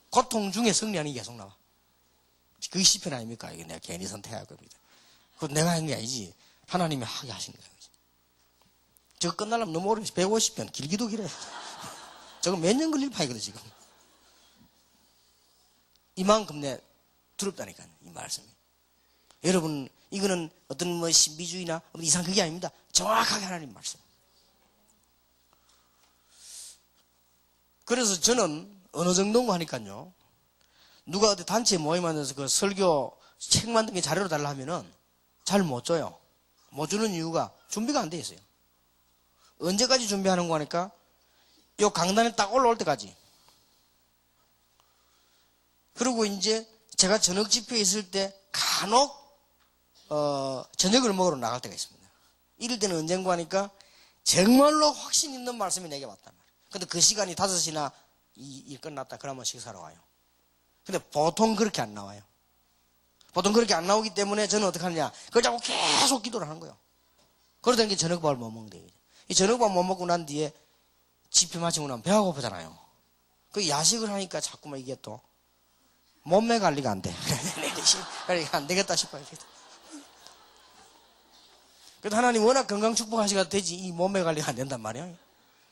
고통 중에 승리하는 게 계속 나와. 그게 시편 아닙니까? 이게 내가 괜히 선택할 겁니다. 그건 내가 한 게 아니지. 하나님이 하게 하신 거예요. 저거 끝나려면 너무 오래 150편 길기도 길어요. 저거 몇 년 걸릴 파이거든 지금. 이만큼 내 두렵다니까요. 이 말씀이. 여러분 이거는 어떤 뭐 신비주의나 이상 그게 아닙니다. 정확하게 하나님 말씀. 그래서 저는 어느 정도인가 하니까요. 누가 어디 단체 모임하면서 그 설교 책 만든 게 자료로 달라 하면은 잘 못 줘요. 못 주는 이유가 준비가 안 돼 있어요. 언제까지 준비하는 거 하니까 요 강단에 딱 올라올 때까지. 그리고 이제 제가 저녁 집회에 있을 때 간혹 저녁을 먹으러 나갈 때가 있습니다. 이럴 때는 언젠가 하니까 정말로 확신 있는 말씀이 내게 왔단 말이에요. 근데 그 시간이 5시나 일 끝났다 그러면 식사로 와요. 근데 보통 그렇게 안 나와요. 보통 그렇게 안 나오기 때문에 저는 어떻게 하느냐, 그걸 자꾸 계속 기도를 하는 거예요. 그러다 보니까 저녁밥을 못 먹는데, 이 저녁밥 못 먹고 난 뒤에 집회 마치고 나면 배가 고프잖아요. 그 야식을 하니까 자꾸만 이게 또 몸매 관리가 안 돼. 그러니까 안 되겠다 싶어요. 그래도 하나님 워낙 건강 축복하시가 되지 이 몸매 관리가 안 된단 말이에요.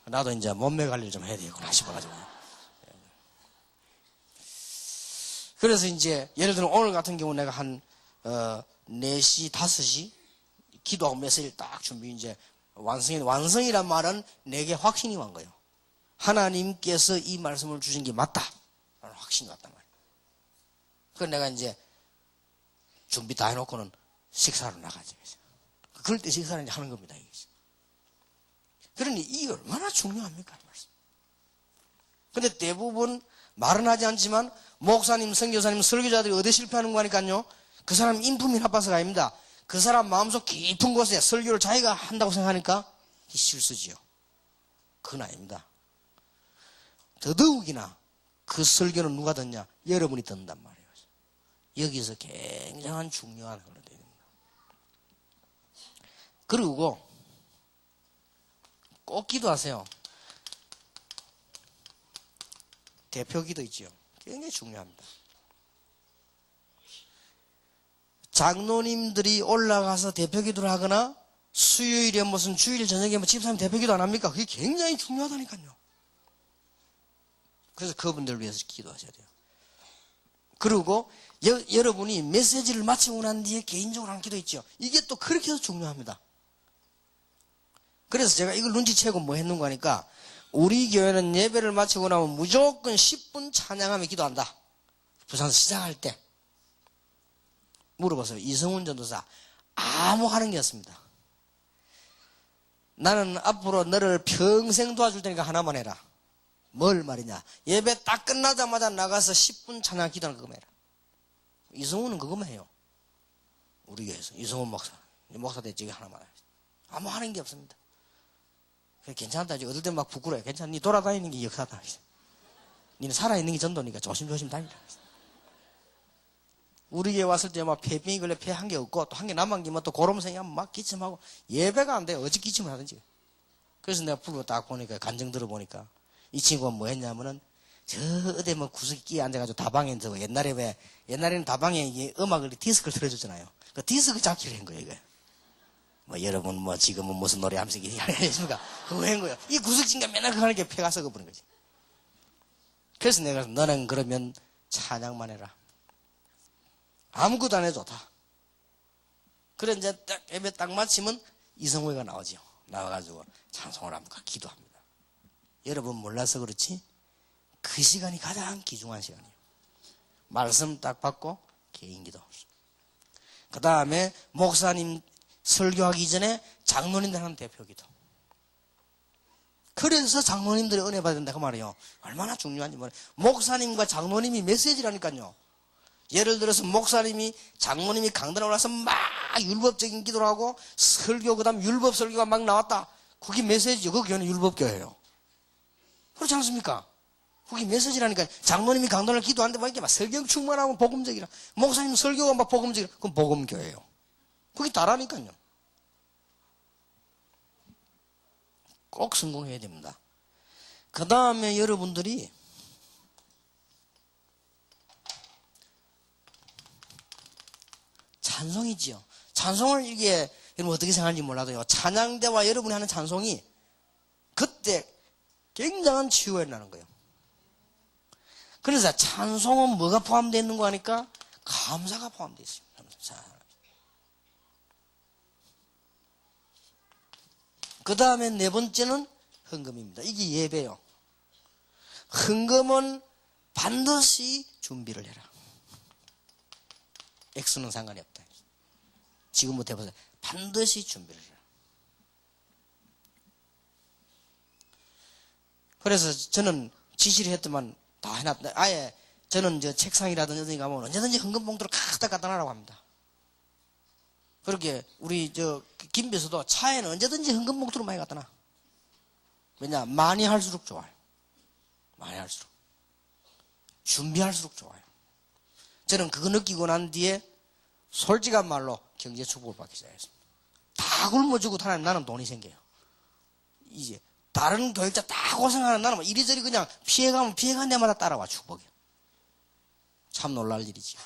나도 이제 몸매 관리를 좀 해야 되겠구나 싶어가지고. 그래서 이제 예를 들어 오늘 같은 경우 내가 한 4시, 5시 기도하고 메시지를 딱 준비 이제 완성이란 말은 내게 확신이 온 거예요. 하나님께서 이 말씀을 주신 게 맞다. 라는 확신이 왔단 말이에요. 그래서 내가 이제 준비 다 해놓고는 식사로 나가지. 그럴 때 식사를 이제 하는 겁니다. 그러니 이게 얼마나 중요합니까? 근데 대부분 말은 하지 않지만 목사님, 선교사님, 설교자들이 어디 실패하는 거니까요. 그 사람 인품이 나빠서가 아닙니다. 그 사람 마음속 깊은 곳에 설교를 자기가 한다고 생각하니까 실수지요. 그건 아닙니다. 더더욱이나 그 설교는 누가 듣냐? 여러분이 듣는단 말이에요. 여기서 굉장한 중요한 걸로 되어 있습니다. 그리고 꼭 기도하세요. 대표 기도 있죠. 굉장히 중요합니다. 장로님들이 올라가서 대표 기도를 하거나 수요일에 무슨 주일 저녁에 뭐 집사님 대표 기도 안 합니까? 그게 굉장히 중요하다니까요. 그래서 그분들을 위해서 기도하셔야 돼요. 그리고 여러분이 메시지를 마치고 난 뒤에 개인적으로 하는 기도 있죠. 이게 또 그렇게 해서 중요합니다. 그래서 제가 이걸 눈치채고 뭐 했는가 하니까 우리 교회는 예배를 마치고 나면 무조건 10분 찬양하며 기도한다. 부산에서 시작할 때. 물어보세요. 이성훈 전도사. 아무 하는 게 없습니다. 나는 앞으로 너를 평생 도와줄 테니까 하나만 해라. 뭘 말이냐. 예배 딱 끝나자마자 나가서 10분 찬양 기도하는 그거만 해라. 이성훈은 그거만 해요. 우리 교회에서. 이성훈 목사. 목사 대책이 하나만 해요. 아무 하는 게 없습니다. 괜찮다. 어떨 땐 막 부끄러워요. 괜찮아. 니 돌아다니는 게 역사다. 니는 살아있는 게 전도니까 조심조심 다니라. 우리 교회 왔을 때 막 폐병이 걸려 폐 한 개 없고 또 한 개 남은 게면 또 고름생이 하면 막 기침하고 예배가 안 돼. 어찌 기침을 하든지. 그래서 내가 불고 딱 보니까 간증 들어보니까 이 친구가 뭐 했냐면은 저 어디 뭐 구석에 끼에 앉아가지고 다방에서 옛날에는 다방에 음악을 디스크를 틀어줬잖아요. 그 디스크 잡기를 한 거예요. 이거. 뭐 여러분 뭐 지금은 무슨 노래 하면서 하십니까? 그거 한 거예요. 이 구석진가 맨날 그거 하는 게 폐가 썩어버린 거지. 그래서 내가 너는 그러면 찬양만 해라. 아무것도 안 해도 좋다. 그래 이제 딱 예배 딱 마치면 이성호가 나오죠. 나와가지고 찬송을 합니다. 기도합니다. 여러분 몰라서 그렇지 그 시간이 가장 귀중한 시간이에요. 말씀 딱 받고 개인 기도. 그 다음에 목사님 설교하기 전에 장로님들 하는 대표 기도. 그래서 장로님들이 은혜 받아야 된다 그 말이에요. 얼마나 중요한지 몰라요. 목사님과 장로님이 메시지라니까요. 예를 들어서 목사님이 장로님이 강단에 올라서 막 율법적인 기도를 하고 설교 그다음 율법 설교가 막 나왔다. 그게 메시지죠. 그 교회는 율법교회예요. 그렇지 않습니까? 그게 메시지라니까. 장로님이 강단을 기도하는데 막 이렇게 막 설경 충만하고 복음적이라. 목사님 설교가 막 복음적이라. 그건 복음교회예요. 그게 다라니까요. 꼭 성공해야 됩니다. 그 다음에 여러분들이 찬송이지요. 찬송을 이게 여러분 어떻게 생각하는지 몰라도요. 찬양대와 여러분이 하는 찬송이 그때 굉장한 치유가 일어나는 거예요. 그래서 찬송은 뭐가 포함되어 있는 거 하니까 감사가 포함되어 있습니다. 그 다음에 네 번째는 헌금입니다. 이게 예배요. 헌금은 반드시 준비를 해라. 액수는 상관이 없다. 지금부터 해보세요. 반드시 준비를 해라. 그래서 저는 지시를 했더만 다 해놨다. 아예 저는 저 책상이라든지 어디 가면 언제든지 헌금 봉투를 갖다 놔라고 합니다. 그렇게 우리 저 김비서도 차에는 언제든지 헌금 봉투를 많이 갖다 놔. 왜냐? 많이 할수록 좋아요. 많이 할수록. 준비할수록 좋아요. 저는 그거 느끼고 난 뒤에 솔직한 말로 경제 축복을 받기 시작했습니다. 다 굶어주고 하나님 나는 돈이 생겨요. 이제 다른 교육자 다 고생하는 나는 이리저리 그냥 피해가면 피해간 데마다 따라와 축복이. 참 놀랄 일이지.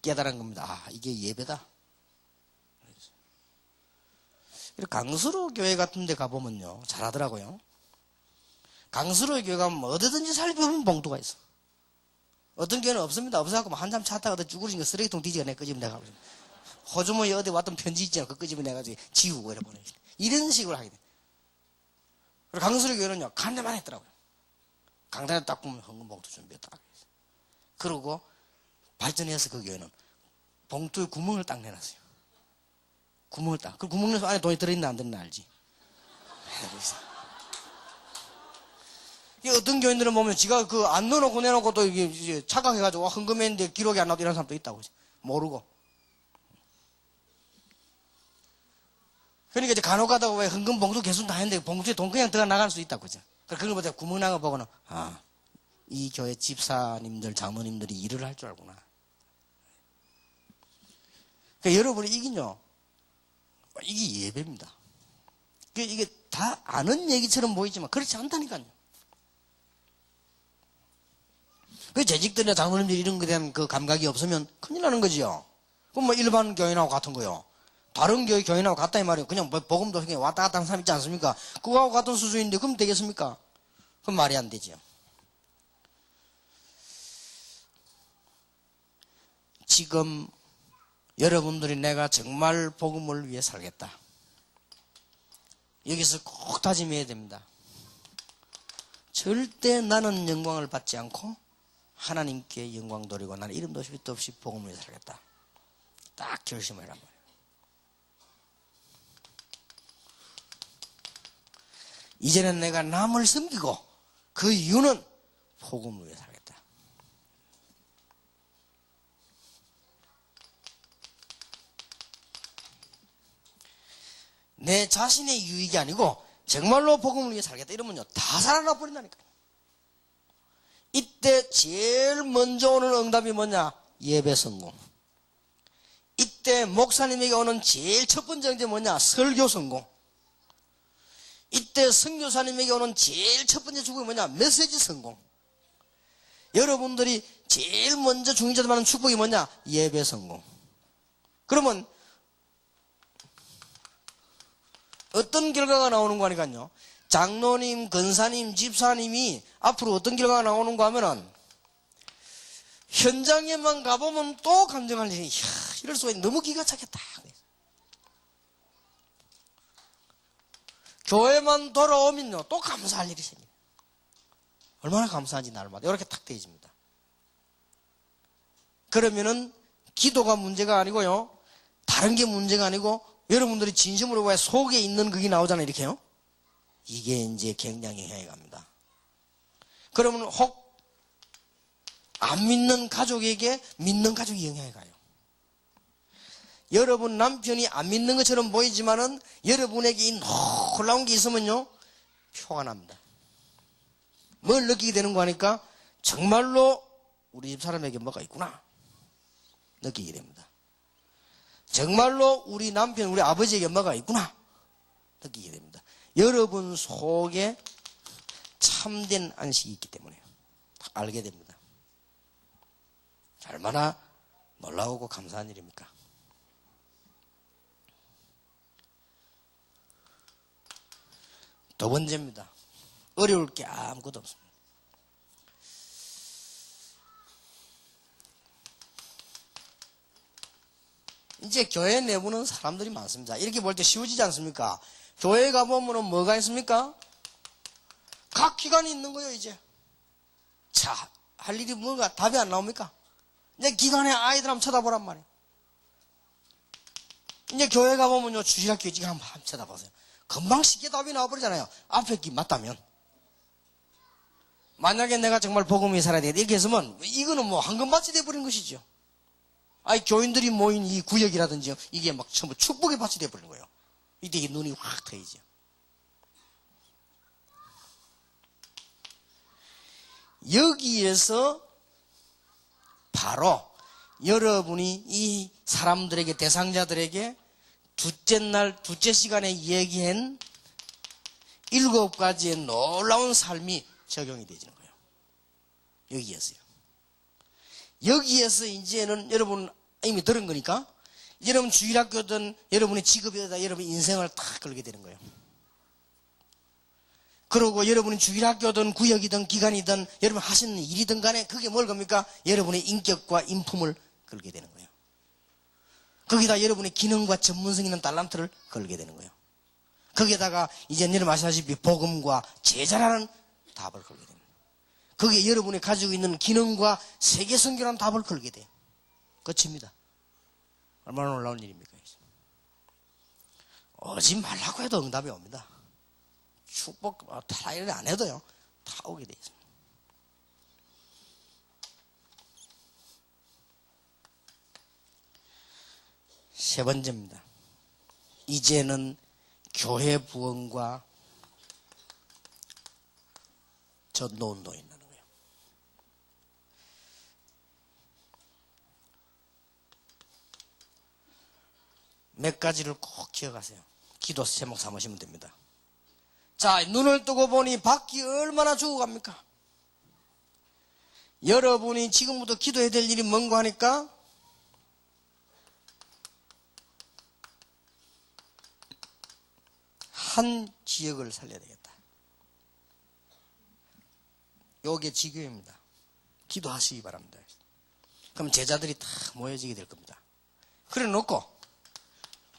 깨달은 겁니다. 아, 이게 예배다. 강수로 교회 같은 데 가보면요. 잘하더라고요. 강수로 교회 가면 어디든지 살펴보면 봉투가 있어. 어떤 교회는 없습니다. 없어갖고 한참 차 타고 쭈그리는 거 쓰레기통 뒤지가 끄집어내가. 호주머니 어디 왔던 편지 있잖아. 그거 끄집어내가지고 지우고 이래 보내. 이런 식으로 하게 돼. 그리고 강수로 교회는요. 간데만 했더라고요. 강단에 딱 보면 헌금 봉투 준비했다. 그러고 발전해서 그 교회는 봉투에 구멍을 딱 내놨어요. 구멍을 딱. 그 구멍 내서 안에 돈이 들어있나 안 들어있나 알지? 이 어떤 교인들은 보면 지가 그 안 넣어놓고 내놓고 또 이게 착각해가지고 헌금했는데 기록이 안 나도 이런 사람도 있다고. 모르고. 그러니까 이제 간혹 가다가 왜 헌금 봉투 개수 다 했는데 봉투에 돈 그냥 들어가 나갈 수 있다고. 그런 거보다 구멍 난 거 보고는, 아, 이 교회 집사님들, 장로님들이 일을 할 줄 알구나. 그러니까 여러분이 이긴요. 이게 예배입니다. 이게 다 아는 얘기처럼 보이지만 그렇지 않다니까요. 그 재직들이나 장로님들이 이런 거에 대한 그 감각이 없으면 큰일 나는 거지요. 그럼 뭐 일반 교인하고 같은 거요. 다른 교회 교인하고 같다 이 말이에요. 그냥 뭐 복음도 그냥 왔다 갔다 하는 사람 있지 않습니까? 그거하고 같은 수준인데 그럼 되겠습니까? 그럼 말이 안 되죠. 지금 여러분들이 내가 정말 복음을 위해 살겠다. 여기서 꼭 다짐해야 됩니다. 절대 나는 영광을 받지 않고 하나님께 영광 돌리고 나는 이름도 없이 빛도 없이 복음을 위해 살겠다. 딱 결심을 해란 말이에요. 이제는 내가 남을 섬기고 그 이유는 복음을 위해 살겠다. 내 자신의 유익이 아니고 정말로 복음을 위해 살겠다 이러면요 다 살아나 버린다니까요. 이때 제일 먼저 오는 응답이 뭐냐? 예배 성공. 이때 목사님에게 오는 제일 첫 번째 응답이 뭐냐? 설교 성공. 이때 선교사님에게 오는 제일 첫 번째 축복이 뭐냐? 메시지 성공. 여러분들이 제일 먼저 중인자들 받는 축복이 뭐냐? 예배 성공. 그러면 어떤 결과가 나오는 거 아니까요? 장로님, 권사님, 집사님이 앞으로 어떤 결과가 나오는 거 하면은 현장에만 가보면 또 감정할 일이 이럴 수가 있네. 너무 기가 차겠다. 교회만 돌아오면요 또 감사할 일이 생겨요. 얼마나 감사한지 날마다 이렇게 탁 되어집니다. 그러면은 기도가 문제가 아니고요 다른 게 문제가 아니고 여러분들이 진심으로 왜 속에 있는 그게 나오잖아요 이렇게요. 이게 이제 굉장히 영향이 갑니다. 그러면 혹 안 믿는 가족에게 믿는 가족이 영향이 가요. 여러분 남편이 안 믿는 것처럼 보이지만은 여러분에게 이 놀라운 게 있으면요 표가 납니다. 뭘 느끼게 되는 거 하니까 정말로 우리 집 사람에게 뭐가 있구나 느끼게 됩니다. 정말로 우리 남편 우리 아버지에게 뭐가 있구나 느끼게 됩니다. 여러분 속에 참된 안식이 있기 때문에 딱 알게 됩니다. 얼마나 놀라우고 감사한 일입니까? 두 번째입니다. 어려울 게 아무것도 없습니다. 이제 교회 내부는 사람들이 많습니다. 이렇게 볼 때 쉬워지지 않습니까? 교회 가보면 뭐가 있습니까? 각 기관이 있는 거예요, 이제. 자, 할 일이 뭔가 답이 안 나옵니까? 이제 기관에 아이들 한번 쳐다보란 말이에요. 이제 교회 가보면요, 주일학교 지금 한번 쳐다보세요. 금방 쉽게 답이 나와버리잖아요. 앞에 기 맞다면. 만약에 내가 정말 복음이 살아야 되겠다 이렇게 했으면 이거는 뭐 황금밭이 돼버린 것이죠. 아니 교인들이 모인 이 구역이라든지 이게 막 전부 축복의 밭이 돼버린 거예요. 이때 이게 눈이 확 트이죠. 여기에서 바로 여러분이 이 사람들에게 대상자들에게 둘째 날 둘째 시간에 얘기한 7가지의 놀라운 삶이 적용이 되지는 거예요. 여기에서요. 여기에서 이제는 여러분 이미 들은 거니까 여러분 주일학교든 여러분의 직업이든 여러분 인생을 다 걸게 되는 거예요. 그리고 여러분이 주일학교든 구역이든 기관이든 여러분 하시는 일이든 간에 그게 뭘 겁니까? 여러분의 인격과 인품을 걸게 되는 거예요. 거기다 여러분의 기능과 전문성 있는 달란트를 걸게 되는 거예요. 거기에다가 이제 여러분 아시다시피 복음과 제자라는 답을 걸게 됩니다. 거기에 여러분이 가지고 있는 기능과 세계선교라는 답을 걸게 돼요. 끝입니다. 얼마나 놀라운 일입니까? 오지 말라고 해도 응답이 옵니다. 축복 다 이래 안 해도요 다 오게 돼 있습니다. 세 번째입니다. 이제는 교회 부흥과 전도운동이 있는 거예요. 몇 가지를 꼭 기억하세요. 기도 제목 삼으시면 됩니다. 자, 눈을 뜨고 보니 밖이 얼마나 죽어갑니까? 여러분이 지금부터 기도해야 될 일이 뭔가 하니까 한 지역을 살려야 되겠다. 요게 지교입니다. 기도하시기 바랍니다. 그럼 제자들이 다 모여지게 될 겁니다. 그래 놓고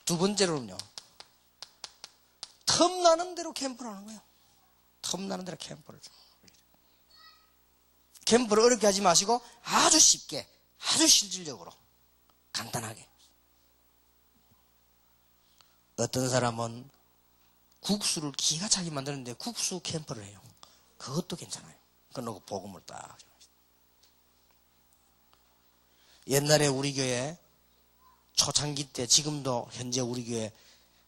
두 번째로는요. 틈나는 대로 캠프를 하는 거예요. 틈나는 대로 캠프를. 캠프를 어렵게 하지 마시고 아주 쉽게, 아주 실질적으로, 간단하게. 어떤 사람은 국수를 기가 차게 만드는데 국수 캠프를 해요. 그것도 괜찮아요. 그러고 복음을 딱. 옛날에 우리 교회 초창기 때 지금도 현재 우리 교회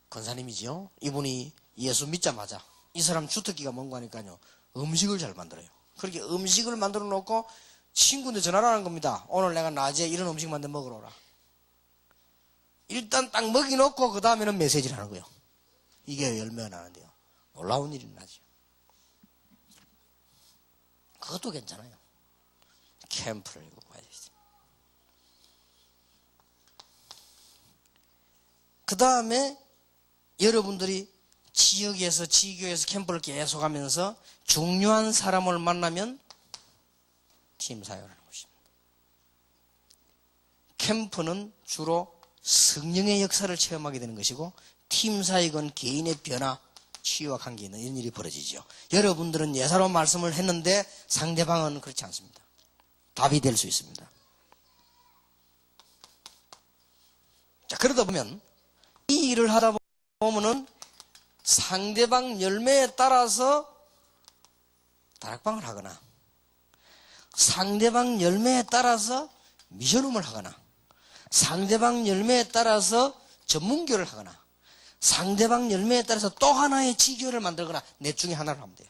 권사님이지요. 이분이 예수 믿자마자 이 사람 주특기가 뭔가 하니까요. 음식을 잘 만들어요. 그렇게 음식을 만들어 놓고 친구한테 전화를 하는 겁니다. 오늘 내가 낮에 이런 음식 만들어 먹으러 오라. 일단 딱 먹이 놓고 그 다음에는 메시지를 하는 거예요. 이게 열매가 나는데요. 놀라운 일이 나죠. 그것도 괜찮아요. 캠프를 이거 봐야 되겠어요. 그 다음에 여러분들이 지역에서 지교에서 캠프를 계속 하면서 중요한 사람을 만나면 팀 사역을 하는 것입니다. 캠프는 주로 성령의 역사를 체험하게 되는 것이고 팀 사역은 개인의 변화, 치유와 관계 있는 이런 일이 벌어지죠. 여러분들은 예사로운 말씀을 했는데 상대방은 그렇지 않습니다. 답이 될 수 있습니다. 자, 그러다 보면 이 일을 하다 보면은 상대방 열매에 따라서 다락방을 하거나 상대방 열매에 따라서 미션홈을 하거나 상대방 열매에 따라서 전문교를 하거나 상대방 열매에 따라서 또 하나의 지교를 만들거나 넷 중에 하나를 하면 돼요.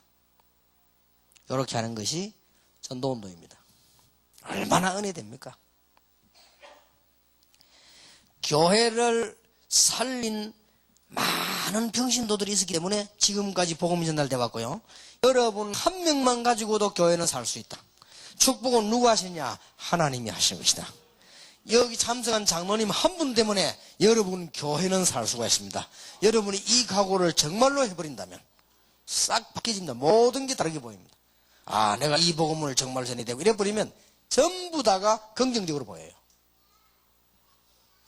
이렇게 하는 것이 전도운동입니다. 얼마나 은혜됩니까? 교회를 살린 많은 병신도들이 있었기 때문에 지금까지 복음이 전달돼 왔고요. 여러분 한 명만 가지고도 교회는 살 수 있다. 축복은 누가 하시냐? 하나님이 하신 것이다. 여기 참석한 장로님 한 분 때문에 여러분 교회는 살 수가 있습니다. 여러분이 이 각오를 정말로 해버린다면 싹 바뀌어집니다. 모든 게 다르게 보입니다. 아, 내가 이 복음을 정말 전해야 되고 이래버리면 전부 다가 긍정적으로 보여요.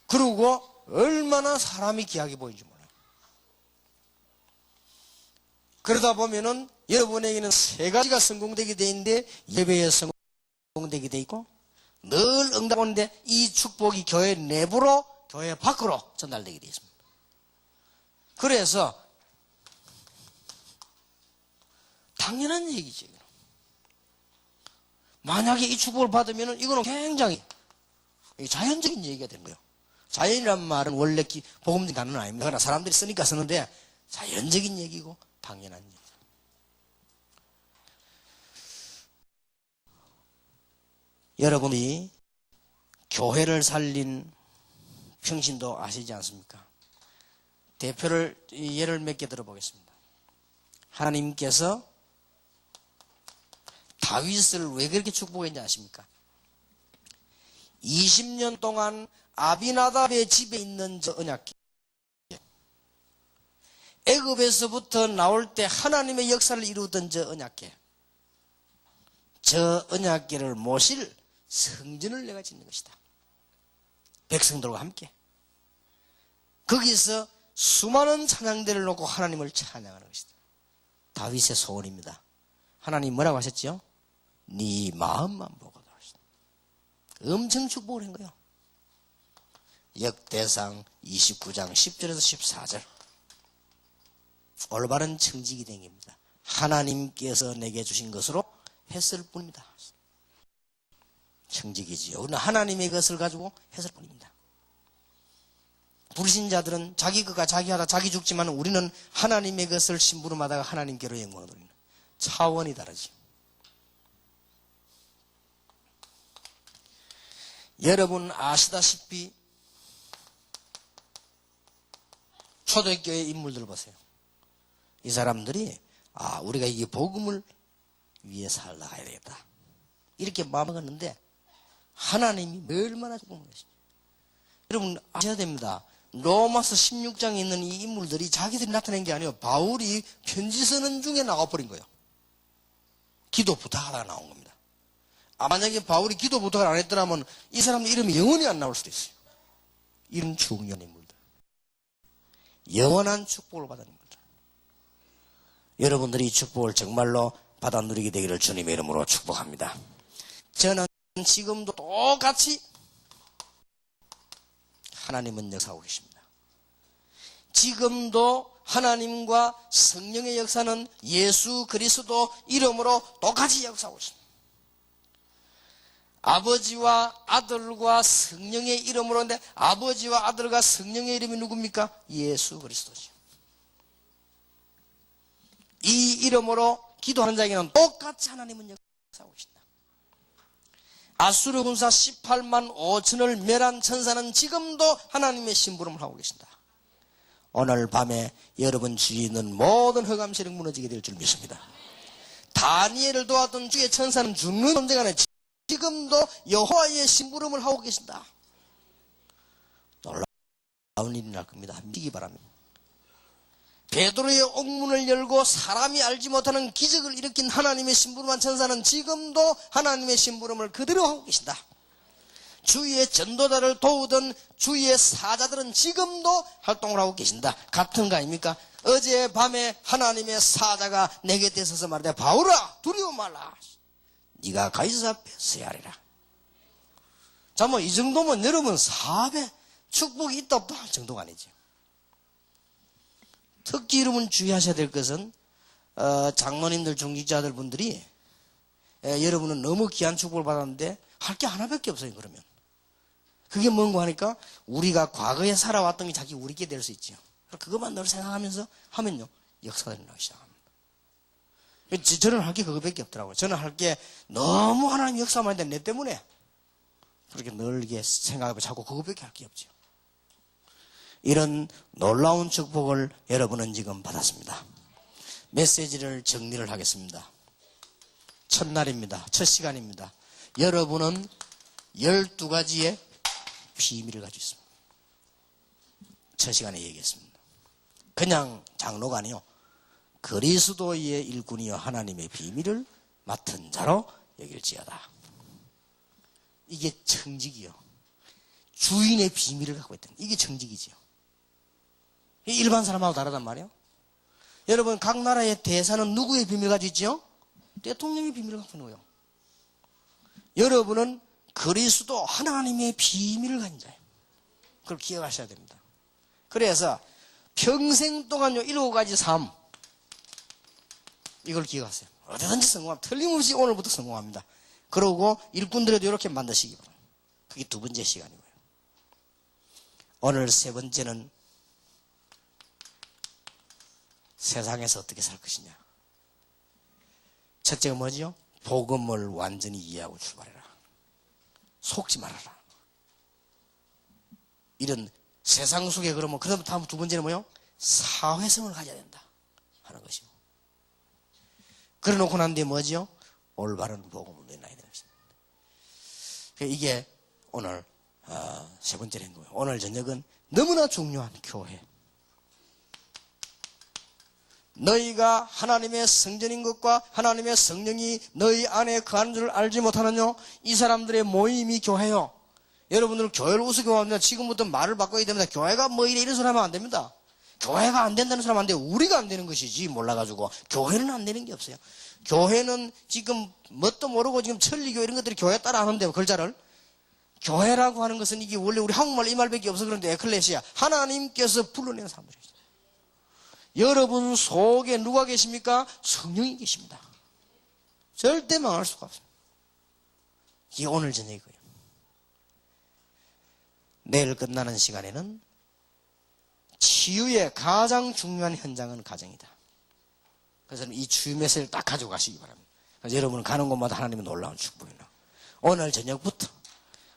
그리고 얼마나 사람이 귀하게 보이는지 몰라요. 그러다 보면은 여러분에게는 세 가지가 성공되게 돼 있는데, 예배에 성공되게 돼 있고 늘 응답하는데 이 축복이 교회 내부로 교회 밖으로 전달되게 되어 있습니다. 그래서 당연한 얘기죠. 만약에 이 축복을 받으면 이거는 굉장히 자연적인 얘기가 되는 거예요. 자연이란 말은 원래 복음적인 단어는 아닙니다. 그러나 사람들이 쓰니까 쓰는데 자연적인 얘기고 당연한 얘기죠. 여러분이 교회를 살린 평신도 아시지 않습니까? 대표를 예를 몇 개 들어보겠습니다. 하나님께서 다윗을 왜 그렇게 축복했는지 아십니까? 20년 동안 아비나답의 집에 있는 저 언약궤, 애굽에서부터 나올 때 하나님의 역사를 이루던 저 언약궤, 저 언약궤를 모실 성전을 내가 짓는 것이다. 백성들과 함께 거기서 수많은 찬양대를 놓고 하나님을 찬양하는 것이다. 다윗의 소원입니다. 하나님 뭐라고 하셨죠? 네 마음만 보고도 하시다. 엄청 축복을 한 거예요. 역대상 29장 10절에서 14절. 올바른 청지기 된 겁니다. 하나님께서 내게 주신 것으로 했을 뿐입니다. 청지기지요. 우리는 하나님의 것을 가지고 했을 뿐입니다. 불신자들은 자기 것과 자기 하다 자기 죽지만 우리는 하나님의 것을 심부름하다가 하나님께로 영광을 돌리는 차원이 다르죠. 여러분 아시다시피 초대교회 인물들 보세요. 이 사람들이 우리가 이 복음을 위해 살아가야 되겠다 이렇게 마음먹었는데 하나님이 얼마나 좋은 것인지 여러분 아셔야 됩니다. 로마서 16장에 있는 이 인물들이 자기들이 나타낸 게 아니에요. 바울이 편지 쓰는 중에 나와버린 거예요. 기도 부탁하다가 나온 겁니다. 만약에 바울이 기도 부탁을 안 했더라면 이 사람들 이름이 영원히 안 나올 수도 있어요. 이런 중요한 인물들, 영원한 축복을 받은 인물들. 여러분들이 이 축복을 정말로 받아 누리게 되기를 주님의 이름으로 축복합니다. 저는 지금도 똑같이 하나님은 역사하고 계십니다. 지금도 하나님과 성령의 역사는 예수 그리스도 이름으로 똑같이 역사하고 있습니다. 아버지와 아들과 성령의 이름으로인데 아버지와 아들과 성령의 이름이 누굽니까? 예수 그리스도죠. 이 이름으로 기도하는 자에게는 똑같이 하나님은 역사하고 계십니다. 아수르 군사 18만 5천을 멸한 천사는 지금도 하나님의 심부름을 하고 계신다. 오늘 밤에 여러분 주위에 있는 모든 흑암 세력 무너지게 될 줄 믿습니다. 다니엘을 도왔던 주의 천사는 죽는 존재가 아니라 지금도 여호와의 심부름을 하고 계신다. 놀라운 일이 날 겁니다. 믿기 바랍니다. 베드로의 옥문을 열고 사람이 알지 못하는 기적을 일으킨 하나님의 심부름한 천사는 지금도 하나님의 심부름을 그대로 하고 계신다. 주위의 전도자를 도우던 주위의 사자들은 지금도 활동을 하고 계신다. 같은 거 아닙니까? 어제 밤에 하나님의 사자가 내게 대서서 말하되 바울아 두려워 말라. 네가 가이사 앞에 서야 하리라. 자, 뭐 이 정도면 여러분 4배 축복이 있다 없다 할 정도가 아니죠. 특히 여러분 주의하셔야 될 것은 장로님들 중직자들 분들이 여러분은 너무 귀한 축복을 받았는데 할 게 하나밖에 없어요. 그러면 그게 뭔가 하니까 우리가 과거에 살아왔던 게 자기 우리께 될 수 있죠. 그것만 늘 생각하면서 하면요 역사가 일어나기 시작합니다. 저는 할 게 그거밖에 없더라고요. 저는 할 게 너무 하나님 역사만 했는데 내 때문에 그렇게 늘게 생각하고 자꾸 그거밖에 할 게 없죠. 이런 놀라운 축복을 여러분은 지금 받았습니다. 메시지를 정리를 하겠습니다. 첫날입니다. 첫 시간입니다. 여러분은 12가지의 비밀을 가지고 있습니다. 첫 시간에 얘기했습니다. 그냥 장로가 아니요. 그리스도의 일꾼이여 하나님의 비밀을 맡은 자로 여길지어다. 이게 청직이요. 주인의 비밀을 갖고 있다. 이게 청직이지요. 일반 사람하고 다르단 말이에요. 여러분, 각 나라의 대사는 누구의 비밀을 가지고 있죠? 대통령의 비밀을 갖고 있는 거예요. 여러분은 그리스도 하나님의 비밀을 가진 자예요. 그걸 기억하셔야 됩니다. 그래서 평생 동안요 7가지 삶, 이걸 기억하세요. 어디든지 성공합니다. 틀림없이 오늘부터 성공합니다. 그러고 일꾼들에도 이렇게 만드시기 바랍니다. 그게 2번째 시간이고요. 오늘 3번째는 세상에서 어떻게 살 것이냐. 첫째가 뭐죠? 복음을 완전히 이해하고 출발해라. 속지 말아라. 이런 세상 속에 그러면 다음 2번째는 뭐요? 사회성을 가져야 된다 하는 것이고. 그래 놓고 난 뒤에 뭐죠? 올바른 복음을 내놔야 되는 것입니다. 이게 오늘 3번째 행동이에요. 오늘 저녁은 너무나 중요한 교회. 너희가 하나님의 성전인 것과 하나님의 성령이 너희 안에 거하는 줄 알지 못하느냐? 이 사람들의 모임이 교회요. 여러분들 교회를 우스겨워하면 지금부터 말을 바꿔야 됩니다. 교회가 뭐 이런 소리 하면 안 됩니다. 교회가 안 된다는 사람 안 돼요. 우리가 안 되는 것이지 몰라가지고. 교회는 안 되는 게 없어요. 교회는 지금 뭣도 모르고 지금 천리교 이런 것들이 교회 따라 하는데요. 글자를. 교회라고 하는 것은 이게 원래 우리 한국말 이 말밖에 없어. 그런데 에클레시아, 하나님께서 불러낸 사람들이죠. 여러분 속에 누가 계십니까? 성령이 계십니다. 절대 망할 수가 없습니다. 이게 오늘 저녁이고요. 내일 끝나는 시간에는 치유의 가장 중요한 현장은 가정이다. 그래서 이 치유 메시지를 딱 가지고 가시기 바랍니다. 그래서 여러분은 가는 곳마다 하나님의 놀라운 축복이나 오늘 저녁부터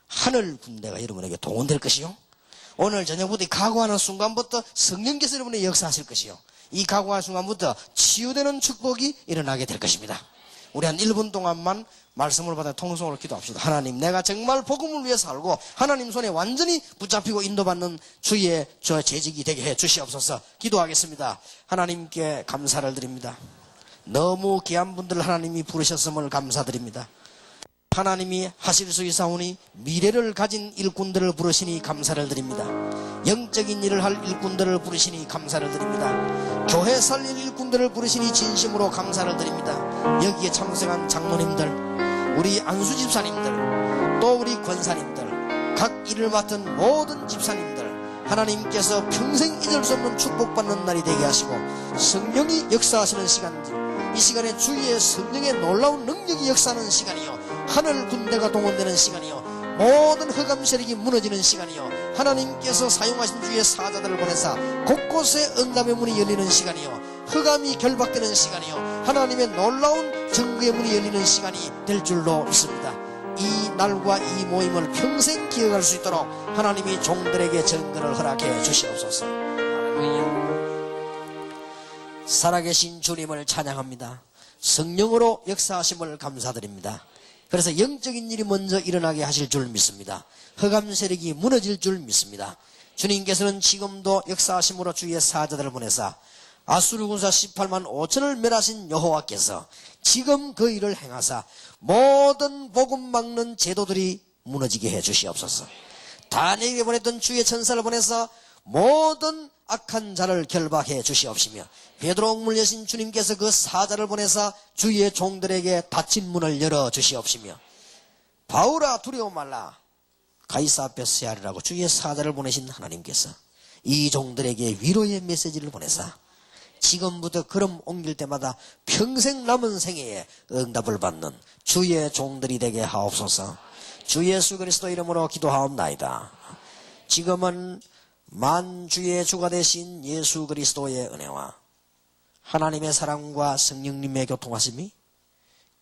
하늘 군대가 여러분에게 동원될 것이요. 오늘 저녁부터 각오하는 순간부터 성령께서 여러분의 역사하실 것이요. 이 각오하는 순간부터 치유되는 축복이 일어나게 될 것입니다. 우리 한 1분 동안만 말씀을 받아 통성으로 기도합시다. 하나님, 내가 정말 복음을 위해 살고 하나님 손에 완전히 붙잡히고 인도받는 주의 재직이 되게 해 주시옵소서. 기도하겠습니다. 하나님께 감사를 드립니다. 너무 귀한 분들 하나님이 부르셨음을 감사드립니다. 하나님이 하실 수 있사오니 미래를 가진 일꾼들을 부르시니 감사를 드립니다. 영적인 일을 할 일꾼들을 부르시니 감사를 드립니다. 교회 살릴 일꾼들을 부르시니 진심으로 감사를 드립니다. 여기에 참석한 장로님들, 우리 안수 집사님들, 또 우리 권사님들, 각 일을 맡은 모든 집사님들, 하나님께서 평생 잊을 수 없는 축복받는 날이 되게 하시고 성령이 역사하시는 시간들, 이 시간에 주의 성령의 놀라운 능력이 역사하는 시간이요, 하늘 군대가 동원되는 시간이요, 모든 흑암 세력이 무너지는 시간이요, 하나님께서 사용하신 주의 사자들을 보내사 곳곳에 응답의 문이 열리는 시간이요, 흑암이 결박되는 시간이요, 하나님의 놀라운 정부의 문이 열리는 시간이 될 줄로 믿습니다. 이 날과 이 모임을 평생 기억할 수 있도록 하나님이 종들에게 증거를 허락해 주시옵소서. 할렐루야. 살아계신 주님을 찬양합니다. 성령으로 역사하심을 감사드립니다. 그래서 영적인 일이 먼저 일어나게 하실 줄 믿습니다. 흑암 세력이 무너질 줄 믿습니다. 주님께서는 지금도 역사하심으로 주의 사자들을 보내사 아수르 군사 18만 5천을 멸하신 여호와께서 지금 그 일을 행하사 모든 복음 막는 제도들이 무너지게 해 주시옵소서. 다니엘에게 보냈던 주의 천사를 보내사 모든 악한 자를 결박해 주시옵시며, 베드로 옥물 여신 주님께서 그 사자를 보내사 주의 종들에게 닫힌 문을 열어 주시옵시며, 바울아 두려워 말라 가이사 앞에 서야리라고 주의 사자를 보내신 하나님께서 이 종들에게 위로의 메시지를 보내사 지금부터 걸음 옮길 때마다 평생 남은 생애에 응답을 받는 주의 종들이 되게 하옵소서. 주 예수 그리스도 이름으로 기도하옵나이다. 지금은 만주의 주가 되신 예수 그리스도의 은혜와 하나님의 사랑과 성령님의 교통하심이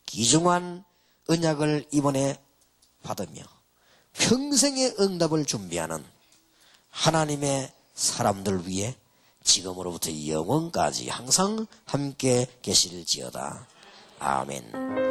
귀중한 언약을 이번에 받으며 평생의 응답을 준비하는 하나님의 사람들 위해 지금으로부터 영원까지 항상 함께 계실지어다. 아멘.